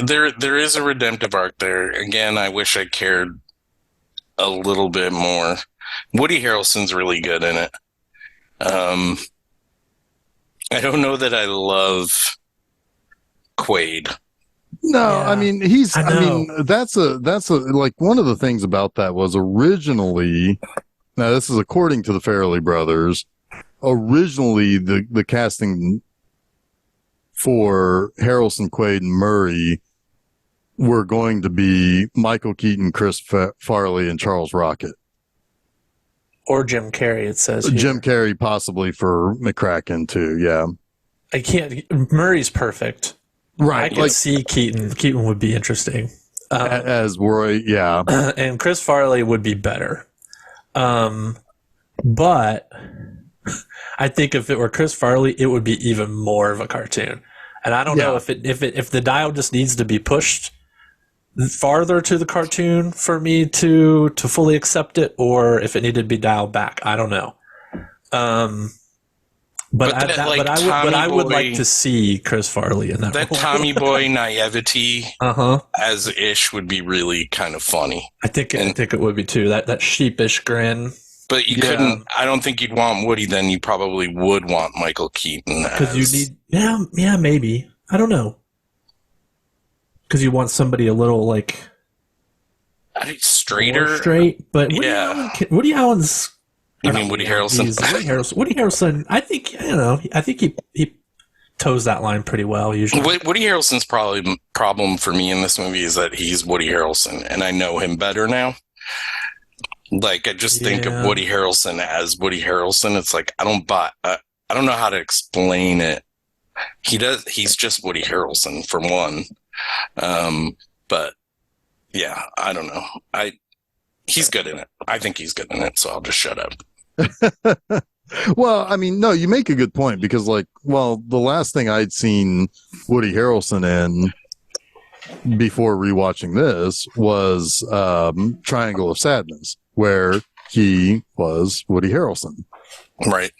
there is a redemptive arc there. Again, I wish I cared a little bit more. Woody Harrelson's really good in it. I don't know that I love Quaid. No, yeah. I mean that's like one of the things about that was originally, now this is according to the Farrelly brothers, originally the casting for Harrelson, Quaid, and Murray were going to be Michael Keaton, Chris Farley, and Charles Rocket. Or Jim Carrey, it says here. Jim Carrey possibly for McCracken too, yeah. Murray's perfect. Right. I can see Keaton. Keaton would be interesting. As Roy, yeah. And Chris Farley would be better. But I think if it were Chris Farley, it would be even more of a cartoon. And I don't know if the dial just needs to be pushed farther to the cartoon for me to fully accept it, or if it needed to be dialed back. I don't know. But I would like to see Chris Farley in that role. Tommy Boy naivety as Ish would be really kind of funny. I think it would be too. That sheepish grin. But you couldn't. I don't think you'd want Woody. Then you probably would want Michael Keaton. Because you need. Yeah, maybe. I don't know. Because you want somebody a little like straight. But Woody Allen's. You mean Woody Harrelson? Woody Harrelson. I think he toes that line pretty well usually. Woody Harrelson's problem for me in this movie is that he's Woody Harrelson, and I know him better now. Like I just think of Woody Harrelson as Woody Harrelson. It's like I don't know how to explain it. He's just Woody Harrelson for one. But yeah, I don't know. He's good in it. I think he's good in it, so I'll just shut up. Well, I mean, no, you make a good point because, the last thing I'd seen Woody Harrelson in before rewatching this was Triangle of Sadness, where he was Woody Harrelson. Right.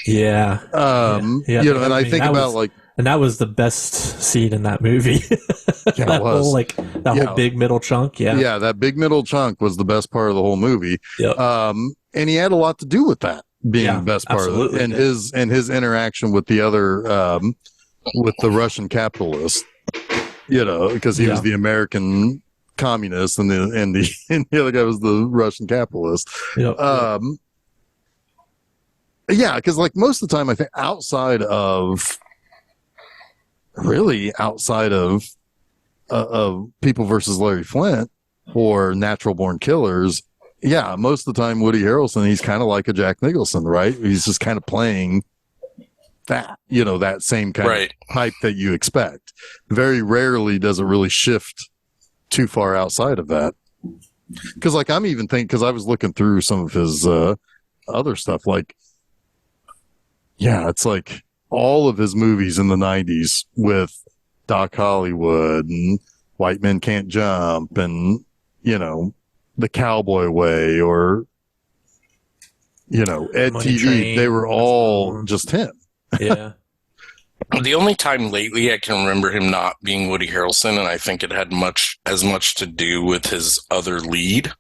Yeah. And I think about and that was the best scene in that movie. Yeah, it was. Whole big middle chunk. Yeah. Yeah, that big middle chunk was the best part of the whole movie. Yep. And he had a lot to do with that being the best part of it. And his interaction with the other with the Russian capitalist, because he was the American communist and the other guy was the Russian capitalist. Yep. Yeah, because most of the time I think outside of People versus Larry Flint or Natural Born Killers, yeah, most of the time Woody Harrelson, he's kind of like a Jack Nicholson, right? He's just kind of playing that, that same kind Right. of type that you expect. Very rarely does it really shift too far outside of that. Because I'm even thinking, because I was looking through some of his other stuff, it's like all of his movies in the 90s with Doc Hollywood and White Men Can't Jump and, The Cowboy Way or, Ed Money TV, Train, they were all just him. Yeah. The only time lately I can remember him not being Woody Harrelson, and I think it had as much to do with his other lead,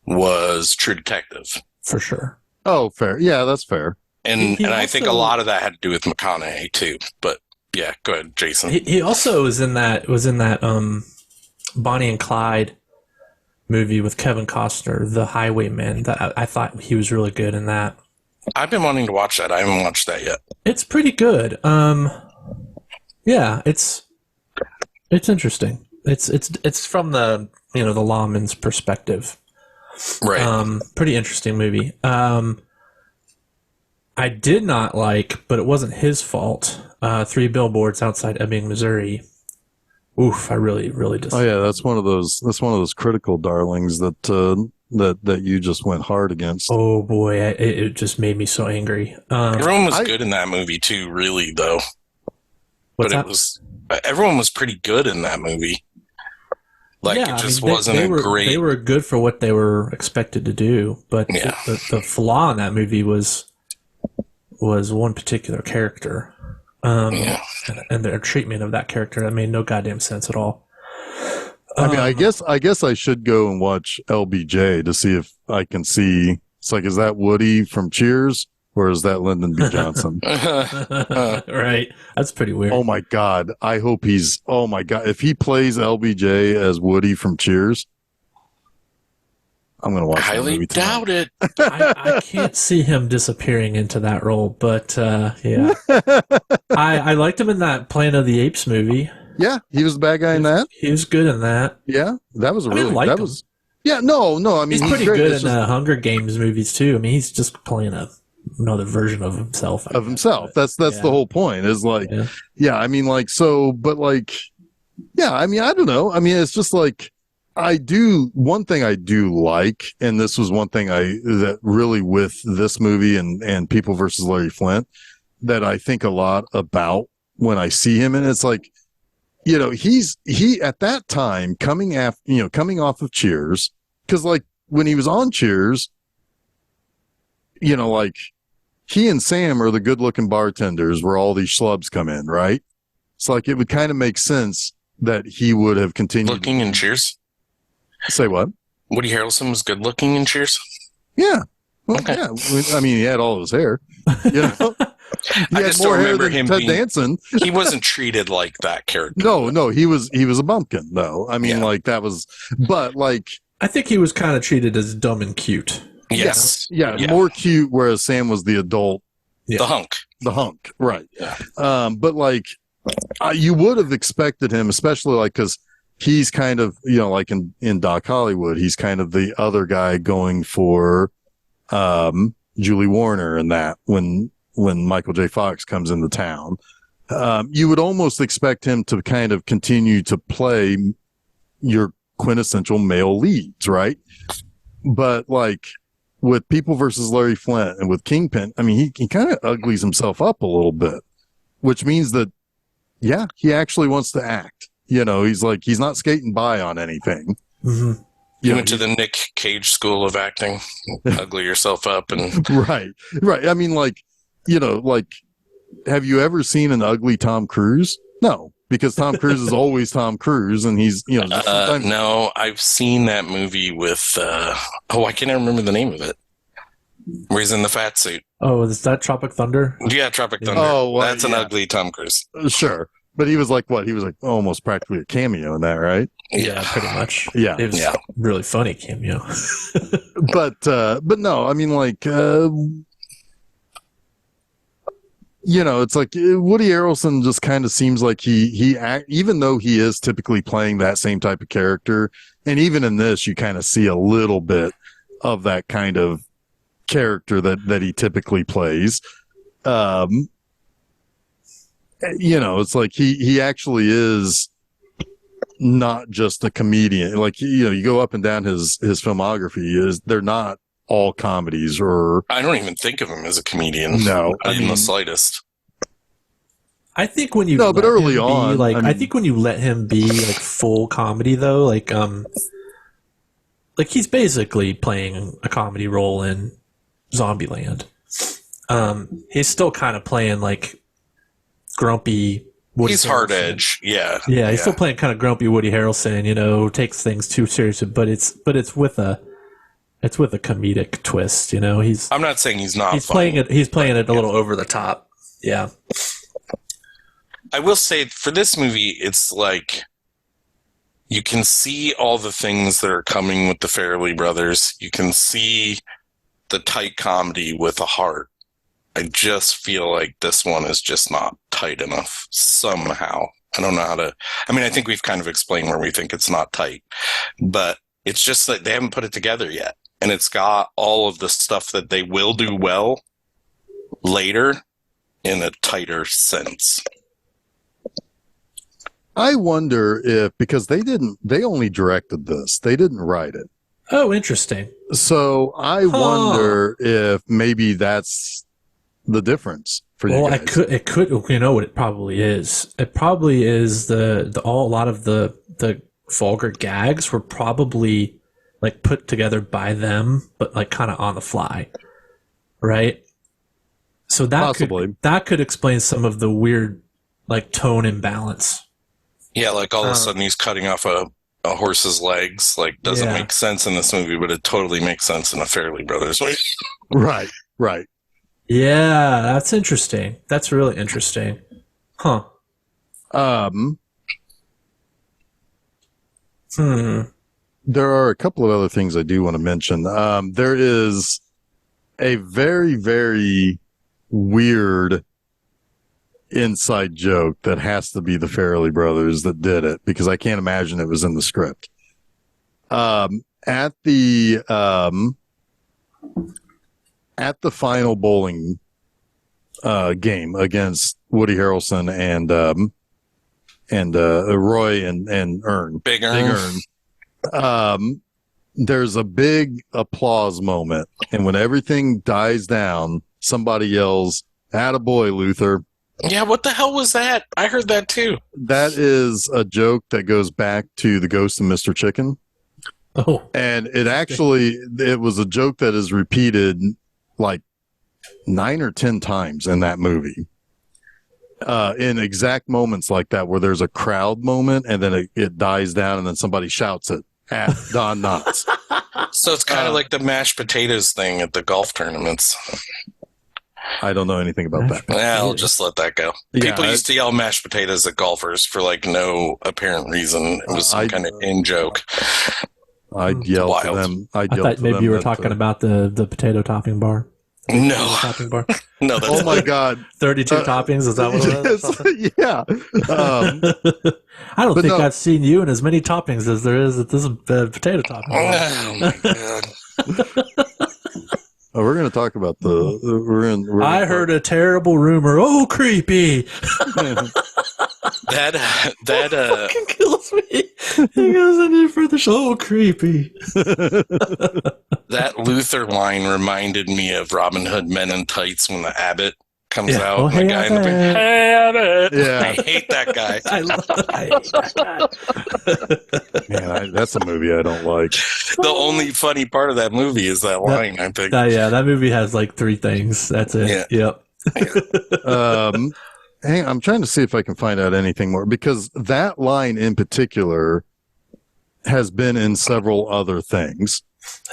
was True Detective. For sure. Oh, fair. Yeah, that's fair. And I think a lot of that had to do with McConaughey too. But yeah, go ahead, Jason. He also was in that Bonnie and Clyde movie with Kevin Costner, The Highwayman. That I thought he was really good in that. I've been wanting to watch that. I haven't watched that yet. It's pretty good. Yeah, it's interesting. It's from the the lawman's perspective. Right. Pretty interesting movie. I did not like, but it wasn't his fault. 3 Billboards Outside Ebbing, Missouri. Oof, I really, really just. Oh yeah, that's one of those critical darlings that you just went hard against. Oh boy, it just made me so angry. Everyone was good in that movie too, really though. Everyone was pretty good in that movie. It just wasn't great. They were good for what they were expected to do, but the flaw in that movie was one particular character, and their treatment of that character that made no goddamn sense at all. I guess I should go and watch LBJ to see if I can see. It's is that Woody from Cheers or is that Lyndon B. Johnson? Right, that's pretty weird. Oh my God, I hope he's. Oh my God, if he plays LBJ as Woody from Cheers, I'm gonna watch. Highly doubt it. I can't see him disappearing into that role, but yeah, I liked him in that Planet of the Apes movie. Yeah, he was the bad guy in that. He was good in that. Yeah, that was him. Yeah, no. I mean, he's pretty good in the Hunger Games movies too. I mean, he's just playing another version of himself. That's the whole point. Is I mean, so, but yeah, I mean, I don't know. I mean, it's just one thing I do like, and this was one thing that really with this movie and People versus Larry Flint that I think a lot about when I see him, and it's he at that time coming off of Cheers, because when he was on Cheers, he and Sam are the good looking bartenders where all these schlubs come in, right? It's it would kind of make sense that he would have continued looking in Cheers. Say what? Woody Harrelson was good looking in Cheers. Yeah. Well, okay. Yeah. I mean, he had all of his hair. I just don't remember him Ted Danson. He wasn't treated like that character. No, he was a bumpkin though. I mean, that was, but I think he was kind of treated as dumb and cute. Yes. Yeah, more cute, whereas Sam was the adult. Yeah. The hunk, right. Yeah. But you would have expected him, especially because he's kind of, in Doc Hollywood, he's kind of the other guy going for Julie Warner and that when Michael J. Fox comes into town. You would almost expect him to kind of continue to play your quintessential male leads, right? But with People versus Larry Flint and with Kingpin, I mean, he kind of uglies himself up a little bit, which means that, he actually wants to act. He's not skating by on anything. Mm-hmm. You went to the Nick Cage School of Acting, ugly yourself up. And Right. I mean, have you ever seen an ugly Tom Cruise? No, because Tom Cruise is always Tom Cruise, and he's, No, I've seen that movie with, I can't remember the name of it, where he's in the fat suit. Oh, is that Tropic Thunder? Yeah, Tropic Thunder. Oh, well, that's an ugly Tom Cruise. Sure. But he was what? He was almost practically a cameo in that, right? Yeah, pretty much. Yeah. It was a really funny cameo. But no, I mean, it's Woody Harrelson just kind of seems like even though he is typically playing that same type of character, and even in this, you kind of see a little bit of that kind of character that he typically plays. It's like he actually is not just a comedian. Like, you go up and down his filmography, they're not all comedies. Or I don't even think of him as a comedian. No, not in the slightest. I think when you but early on, I think when you let him be like full comedy though, like he's basically playing a comedy role in Zombieland. He's still kind of playing like grumpy Woody He's Harrelson. hard edge, yeah. Yeah, he's still playing kind of grumpy Woody Harrelson, takes things too seriously, but it's with a comedic twist, I'm not saying he's not playing it a little over the top. Yeah. I will say for this movie, it's like you can see all the things that are coming with the Farrelly brothers. You can see the tight comedy with a heart. I just feel like this one is just not tight enough somehow. I don't know how to... I think we've kind of explained where we think it's not tight, but it's just that they haven't put it together yet. And it's got all of the stuff that they will do well later in a tighter sense. I wonder if, because they only directed this, they didn't write it. Oh, interesting. So I wonder if maybe that's the difference for you guys. It could, what it probably is. It probably is a lot of the vulgar gags were probably like put together by them, but like kind of on the fly. Right? So that could explain some of the weird like tone imbalance. Yeah, like all of a sudden he's cutting off a horse's legs. Like, doesn't make sense in this movie, but it totally makes sense in a Farrelly Brothers movie. Right. Yeah, that's interesting. That's really interesting. Huh. There are a couple of other things I do want to mention. There is a very, very weird inside joke that has to be the Farrelly brothers that did it, because I can't imagine it was in the script. At the final bowling game against Woody Harrelson and Roy and Ern, Big Ern. There's a big applause moment, and when everything dies down, somebody yells, "Attaboy, Luther." Yeah, what the hell was that? I heard that too. That is a joke that goes back to The Ghost of Mr. Chicken. Oh. And it was a joke that is repeated like 9 or 10 times in that movie. In exact moments like that, where there's a crowd moment and then it dies down and then somebody shouts it at Don Knotts. So it's kind of like the mashed potatoes thing at the golf tournaments. I don't know anything about that. Yeah, I'll just let that go. Yeah, People used to yell mashed potatoes at golfers for like no apparent reason. It was some kind of in joke. I'd yell to them. I thought maybe you were talking about the potato topping bar. No. Topping bar. No, that's oh my God. 32 toppings, is that what it is? Yeah. I don't think I've seen you in as many toppings as there is at this potato topping bar. Oh my God. We're going to talk about I heard a terrible rumor. Oh, creepy. That fucking kills me. He goes in for the show. Oh, creepy. That Luther line reminded me of Robin Hood Men in Tights when the Abbot comes out. Oh, and the guy in the big, hey, Abbott. Yeah. I hate that guy. I hate that guy. Man, that's a movie I don't like. The only funny part of that movie is that line, I think. That movie has like 3 things. That's it. Yeah. Yep. Hey, I'm trying to see if I can find out anything more, because that line in particular has been in several other things.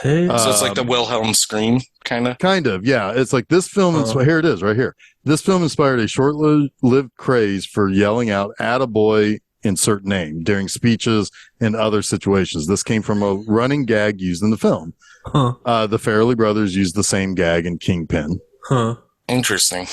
Hey. So it's like the Wilhelm scream, kind of? Kind of, yeah. It's like this film, here it is, right here. This film inspired a short-lived craze for yelling out "attaboy" insert name during speeches and other situations. This came from a running gag used in the film. The Farrelly brothers used the same gag in Kingpin. Interesting.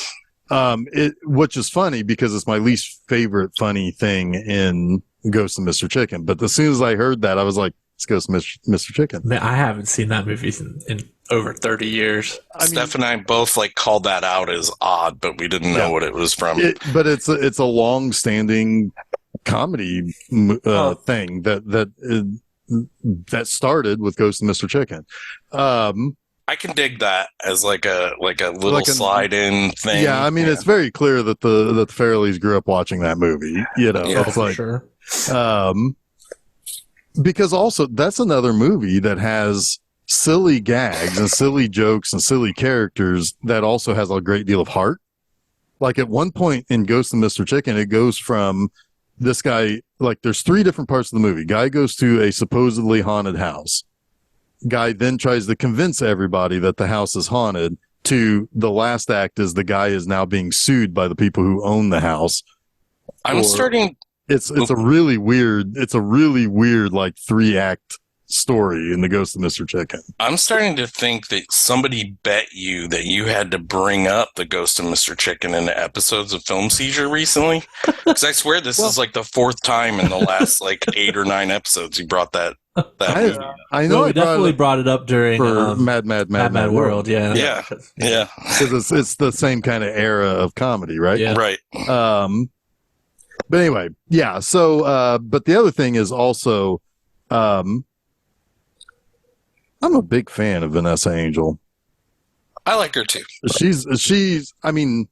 Which is funny because it's my least favorite funny thing in Ghost of Mr. Chicken. But as soon as I heard that, I was like, It's Ghost of Mr. Chicken. Man, I haven't seen that movie in over 30 years. Steph and I both like called that out as odd, but we didn't know what it was from. But it's a long-standing comedy thing that started with Ghost of Mr. Chicken. I can dig that as like a little slide-in thing. Yeah, I mean, it's very clear that the Farrellys grew up watching that movie. You know, it's like, sure. Because also that's another movie that has silly gags and silly jokes and silly characters that also has a great deal of heart. Like at one point in Ghost of Mr. Chicken, it goes from this guy, like there's 3 different parts of the movie. Guy goes to a supposedly haunted house. Guy then tries to convince everybody that the house is haunted, to the last act is the guy is now being sued by the people who own the house. It's a really weird like 3-act story in the Ghost of Mr. Chicken. I'm starting to think that somebody bet you that you had to bring up the Ghost of Mr. Chicken in the episodes of Film Seizure recently, because I swear this is like the 4th time in the last like 8 or 9 episodes you brought that movie. I know. Well, we definitely brought it up during for Mad World. Yeah. Because it's the same kind of era of comedy, right? Yeah. Right. But anyway, yeah. So, but the other thing is also, I'm a big fan of Vanessa Angel. I like her too. She's. I mean,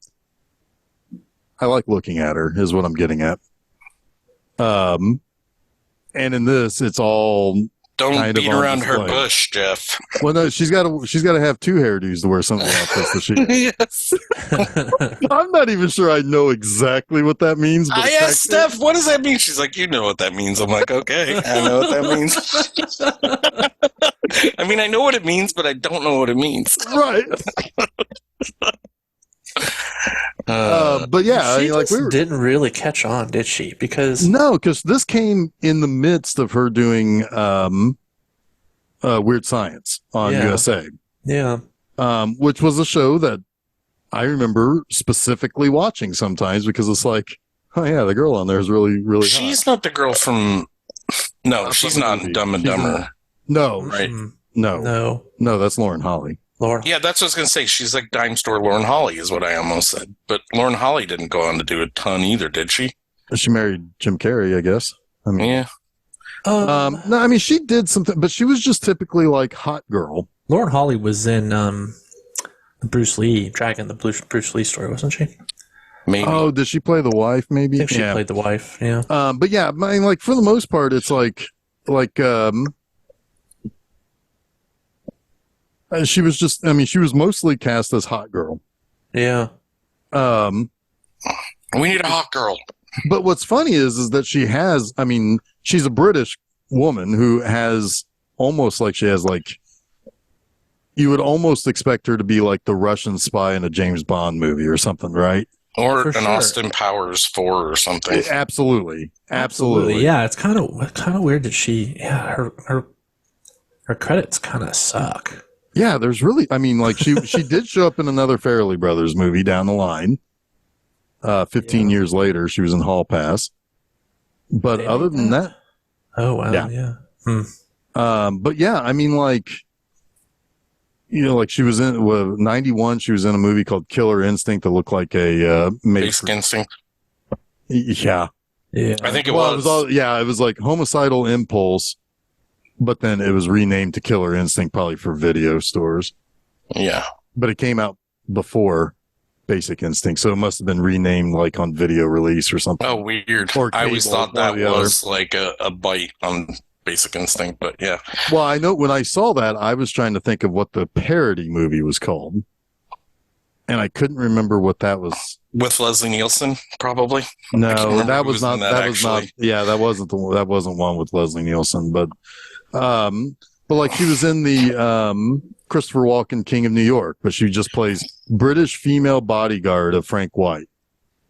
I like looking at her. Is what I'm getting at. And in this, it's all. Don't beat around her bush, Jeff. Well, no, she's got to have 2 hairdos to wear some of the outfits that she. Yes. I'm not even sure I know exactly what that means. But I asked Steph, what does that mean? She's like, you know what that means. I'm like, okay, I know what that means. I mean, I know what it means, but I don't know what it means. Right. But yeah, she like didn't really catch on, did she? Because this came in the midst of her doing Weird Science on USA. Yeah. Which was a show that I remember specifically watching sometimes because it's like, oh yeah, the girl on there is really, really hot. She's not the girl from. No, she's not in Dumb and Dumber. No, right? No, that's Lauren Holly. Yeah, that's what I was going to say. She's like Dime Store Lauren Holly is what I almost said. But Lauren Holly didn't go on to do a ton either, did she? She married Jim Carrey, I guess. I mean, yeah. No, I mean, she did something, but she was just typically like hot girl. Lauren Holly was in the Bruce Lee story, wasn't she? Maybe. Oh, did she play the wife? Maybe. I think she played the wife. Yeah. But yeah, I mean, like for the most part, it's like she was just. I mean, she was mostly cast as hot girl. Yeah. We need a hot girl. But what's funny is that she has. I mean, she's a British woman who has almost like she has like. You would almost expect her to be like the Russian spy in a James Bond movie or something, right? Or an Austin Powers 4 or something. Absolutely. Yeah, it's kind of weird that she. Yeah, her credits kind of suck. Yeah, there's really. I mean, like she did show up in another Farrelly Brothers movie down the line. 15 years later, she was in Hall Pass. But other than that, oh wow, yeah. But yeah, I mean, like, you know, like she was in 91. She was in a movie called Killer Instinct that looked like a Basic Instinct. Yeah. I think it was. It was like Homicidal Impulse, but then it was renamed to Killer Instinct, probably for video stores. Yeah, but it came out before Basic Instinct, so it must have been renamed like on video release or something. Oh, weird. I always thought that was like a bite on Basic Instinct, but yeah. Well, I know when I saw that, I was trying to think of what the parody movie was called, and I couldn't remember what that was. With Leslie Nielsen, probably. No, that was not. That was not. Yeah, that wasn't one with Leslie Nielsen, but like she was in the Christopher Walken King of New York, but she just plays British female bodyguard of Frank White.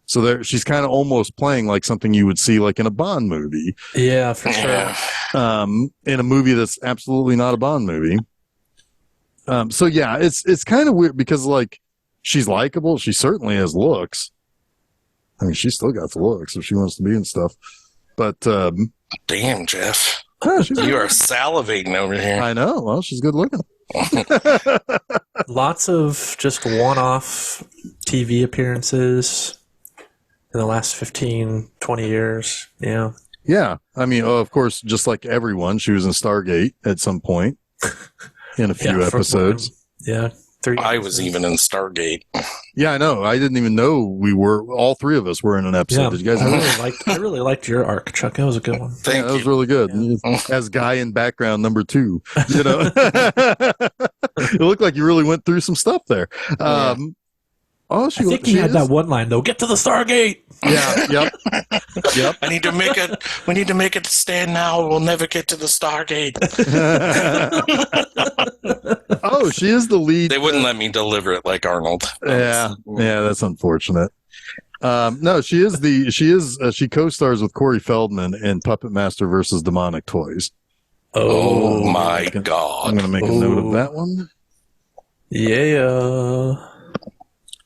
So there, she's kind of almost playing like something you would see like in a Bond movie. Yeah, for sure. In a movie that's absolutely not a Bond movie. So yeah, it's kind of weird because like she's likable. She certainly has looks. I mean, she's still got the looks if she wants to be and stuff. But damn, Jeff. Oh, she's You are salivating over here. I know. Well, she's good looking. Lots of just one-off TV appearances in the last 15, 20 years. Yeah. Yeah. I mean, of course, just like everyone, she was in Stargate at some point in a few episodes. Yeah. 3 I was even in Stargate. Yeah, I know. I didn't even know all three of us were in an episode. Yeah. Did you guys know? I really liked your arc, Chuck. That was a good one. Thank That was you. really good. Yeah. As guy in background number 2, you know, it looked like you really went through some stuff there. Yeah. Oh, I think he had that one line though. Get to the Stargate. Yeah. Yep. I need to make it. We need to make it stand now. We'll never get to the Stargate. Oh, she is the lead. They wouldn't let me deliver it like Arnold. Yeah, that's unfortunate. No, she co-stars with Corey Feldman in Puppet Master versus Demonic Toys. Oh my I'm God! going to make a note of that one. Yeah.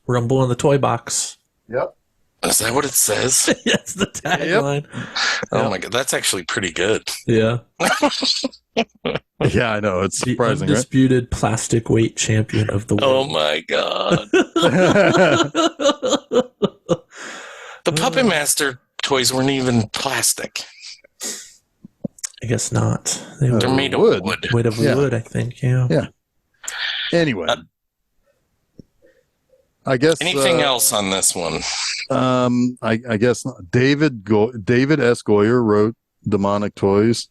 Rumble in the toy box. Yep. Is that what it says? That's the tagline. Oh my God, that's actually pretty good. Yeah. Yeah, I know. It's The surprising, right? undisputed plastic weight champion of the Oh world. my God! The Puppet Master toys weren't even plastic. I guess not. They Uh, were They're made of wood. wood. made of Yeah. wood, I think. Yeah. Yeah. Anyway, I guess Anything else on this one? I guess not. David S. Goyer wrote Demonic Toys.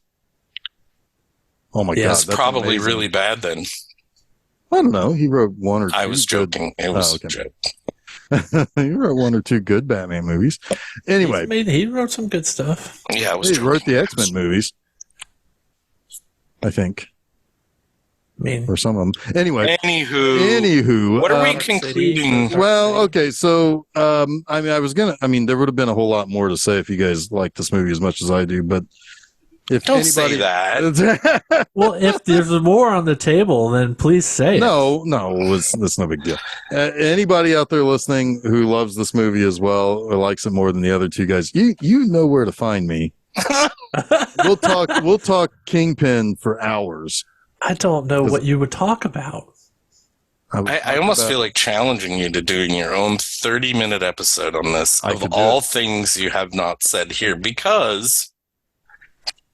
Oh my Yeah, God, It's that's probably amazing. really bad then. I don't know. He wrote one or two. I was good- joking. It was Oh, a okay. joke. He wrote one or two good Batman movies. Anyway, He wrote some good stuff. Yeah, I was he joking. wrote the X-Men movies. I think, I mean, or some of them. Anyway, Anywho, what are we um, concluding? well, okay, so I mean, there would have been a whole lot more to say if you guys like this movie as much as I do, but if Don't anybody say that. well, if there's more on the table, then please say it. no, that's no big deal. Anybody out there listening who loves this movie as well or likes it more than the other two guys, you know where to find me. We'll talk Kingpin for hours. I don't know what you would talk about. I almost feel like challenging you to doing your own 30-minute episode on this I of could do all it. things you have not said here, because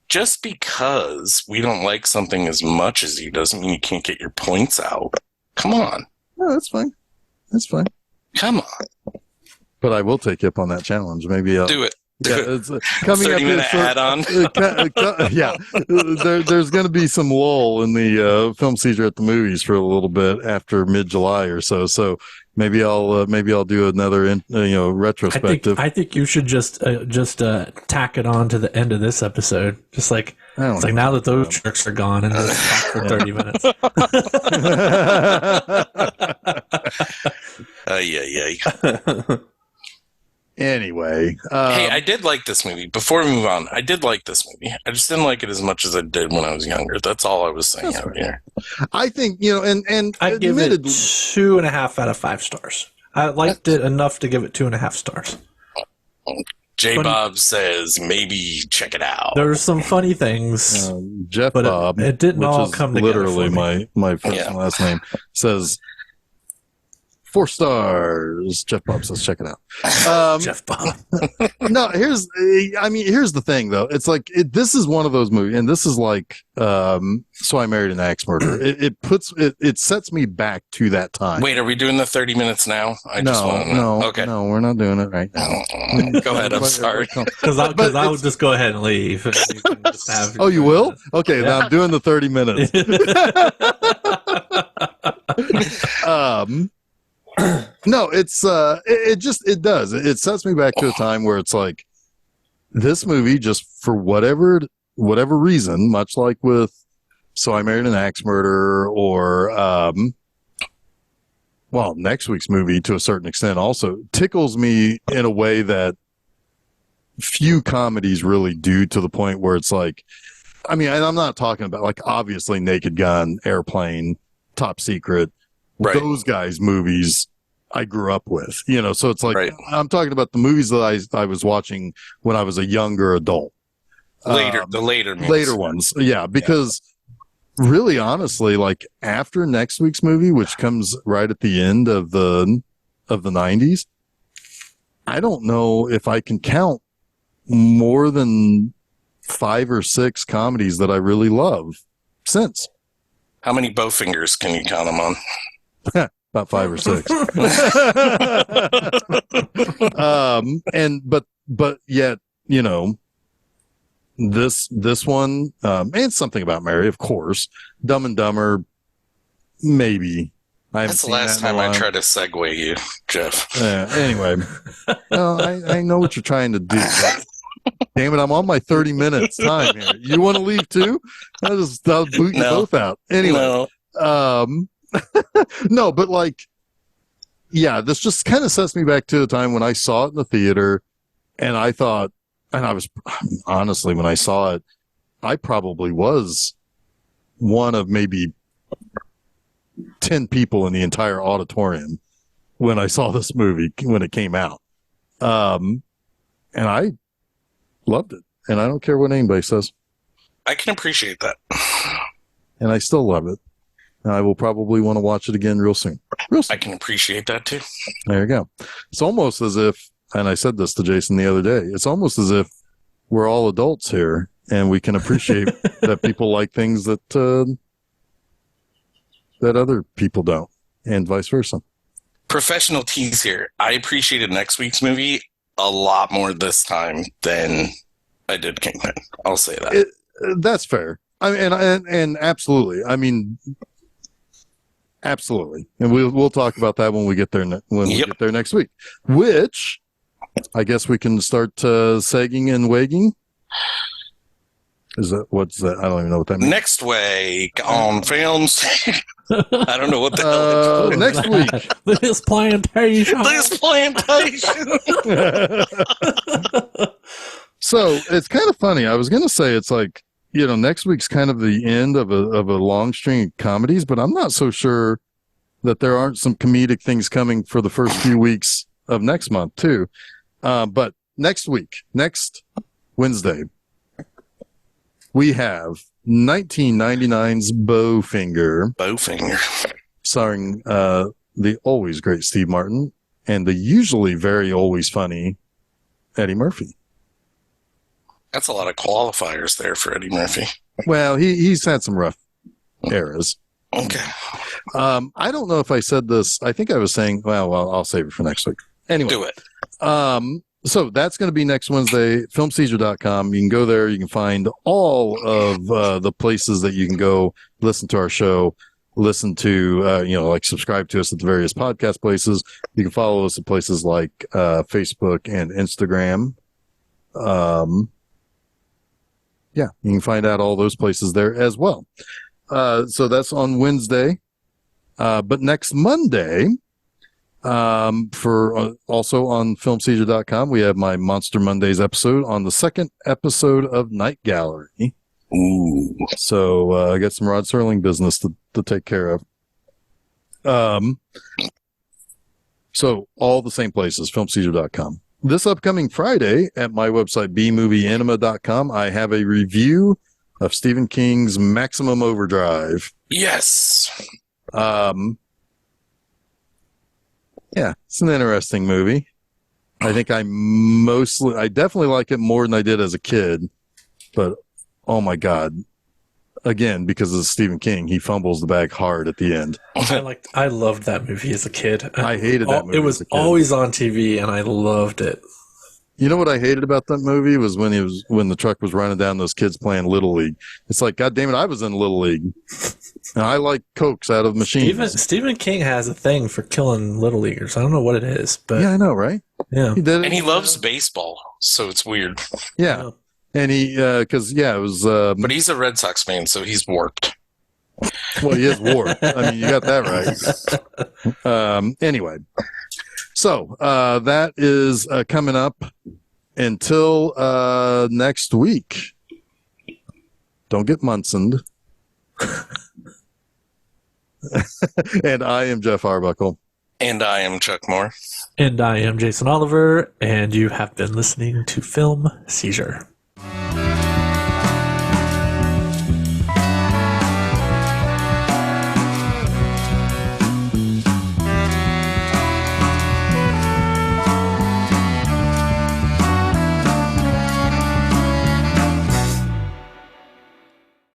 just because we don't like something as much as you doesn't mean you can't get your points out. Come on. No, that's fine. That's fine. Come on. But I will take you up on that challenge. Maybe I'll Do it. Yeah, it's coming up 30-minute here. add-on. Yeah, there's going to be some lull in the film seizure at the movies for a little bit after mid-July or so. So maybe I'll do another retrospective. I think you should just tack it on to the end of this episode. Just like it's like now that those jerks are gone, and let's talk for 30 minutes. Yeah. Anyway, Hey, I did like this movie. Before we move on, I did like this movie. I just didn't like it as much as I did when I was younger. That's all I was saying out here. I think and I give it admittedly, 2.5 out of 5 stars. I liked it enough to give it 2.5 stars. J-Bob says maybe check it out. There's some funny things. Jeff But Bob, it didn't which all is come together literally for me. my first Yeah. and last name, says 4 stars. Jeff Bob says check it out. Jeff Bob. No, here's the thing though. It's like this is one of those movies, and this is like So I Married an Axe Murderer. It sets me back to that time. Wait, are we doing the 30 minutes now? I just want to know. Okay. No, we're not doing it right now. Go ahead. I'm sorry. Because I would just go ahead and leave. And you can just have Oh, you will? Okay, Yeah. now I'm doing the 30 minutes. No, it does. It sets me back to a time where it's like this movie, just for whatever reason, much like with So I Married an Axe Murderer, or next week's movie to a certain extent also tickles me in a way that few comedies really do, to the point where it's like, I mean, and I'm not talking about like obviously Naked Gun, Airplane, Top Secret, Right. those guys' movies I grew up with, so it's like, Right. I'm talking about the movies that I was watching when I was a younger adult. The later movies. Later ones. Yeah, because really, honestly, like after next week's movie, which comes right at the end of the 90s, I don't know if I can count more than 5 or 6 comedies that I really love since. How many Bowfingers can you count them on? About 5 or 6. But yet, you know, this one, and Something About Mary, of course. Dumb and Dumber, maybe. That's the last time I tried to segue you, Jeff. Anyway, I know what you're trying to do. Damn it, I'm on my 30 minutes time here. You want to leave too? I'll boot you both out. Anyway, no, but like, yeah, this just kind of sets me back to the time when I saw it in the theater, and I thought, and I was honestly, when I saw it, I probably was one of maybe 10 people in the entire auditorium when I saw this movie when it came out. And I loved it. And I don't care what anybody says. I can appreciate that. And I still love it. And I will probably want to watch it again real soon. I can appreciate that too. There you go. It's almost as if, and I said this to Jason the other day, it's almost as if we're all adults here and we can appreciate that people like things that other people don't, and vice versa. Professional tease here. I appreciated next week's movie a lot more this time than I did Kingpin. I'll say that. That's fair. I mean, and absolutely. I mean, absolutely. And we'll talk about that when we get there. We get there next week. Which I guess we can start sagging and wagging. What's that? I don't even know what that means. Next week on Films. I don't know what the hell it's next week. This plantation. So it's kind of funny. I was going to say it's like, you know, next week's kind of the end of a long string of comedies, but I'm not so sure that there aren't some comedic things coming for the first few weeks of next month too. But next Wednesday, we have 1999's Bowfinger, starring the always great Steve Martin and the usually very always funny Eddie Murphy. That's a lot of qualifiers there for Eddie Murphy. Well, he's had some rough eras. Okay. I don't know if I said this. I think I was saying, well, I'll save it for next week. Anyway. Do it. So that's going to be next Wednesday, filmseizure.com. You can go there. You can find all of the places that you can go listen to our show, listen to, like subscribe to us at the various podcast places. You can follow us at places like Facebook and Instagram. You can find out all those places there as well. So that's on Wednesday. But next Monday, for also on filmseizure.com, we have my Monster Mondays episode on the second episode of Night Gallery. Ooh. So I got some Rod Serling business to take care of. So all the same places, filmseizure.com. This upcoming Friday at my website, bmovieanima.com, I have a review of Stephen King's Maximum Overdrive. Yes. Yeah, it's an interesting movie. I think I definitely like it more than I did as a kid, but oh my God. Again, because of Stephen King, he fumbles the bag hard at the end. I loved that movie as a kid. I hated that movie. It was always on TV, and I loved it. You know what I hated about that movie was when the truck was running down those kids playing Little League. It's like, God damn it, I was in Little League. And I like Cokes out of machines. Stephen King has a thing for killing Little Leaguers. I don't know what it is, but yeah, I know, right? Yeah, he did it. And he loves baseball, so it's weird. Yeah. And he, it was. But he's a Red Sox fan, so he's warped. Well, he is warped. I mean, you got that right. Anyway, so that is coming up until next week. Don't get Munsoned. And I am Jeff Arbuckle. And I am Chuck Moore. And I am Jason Oliver, and you have been listening to Film Seizure.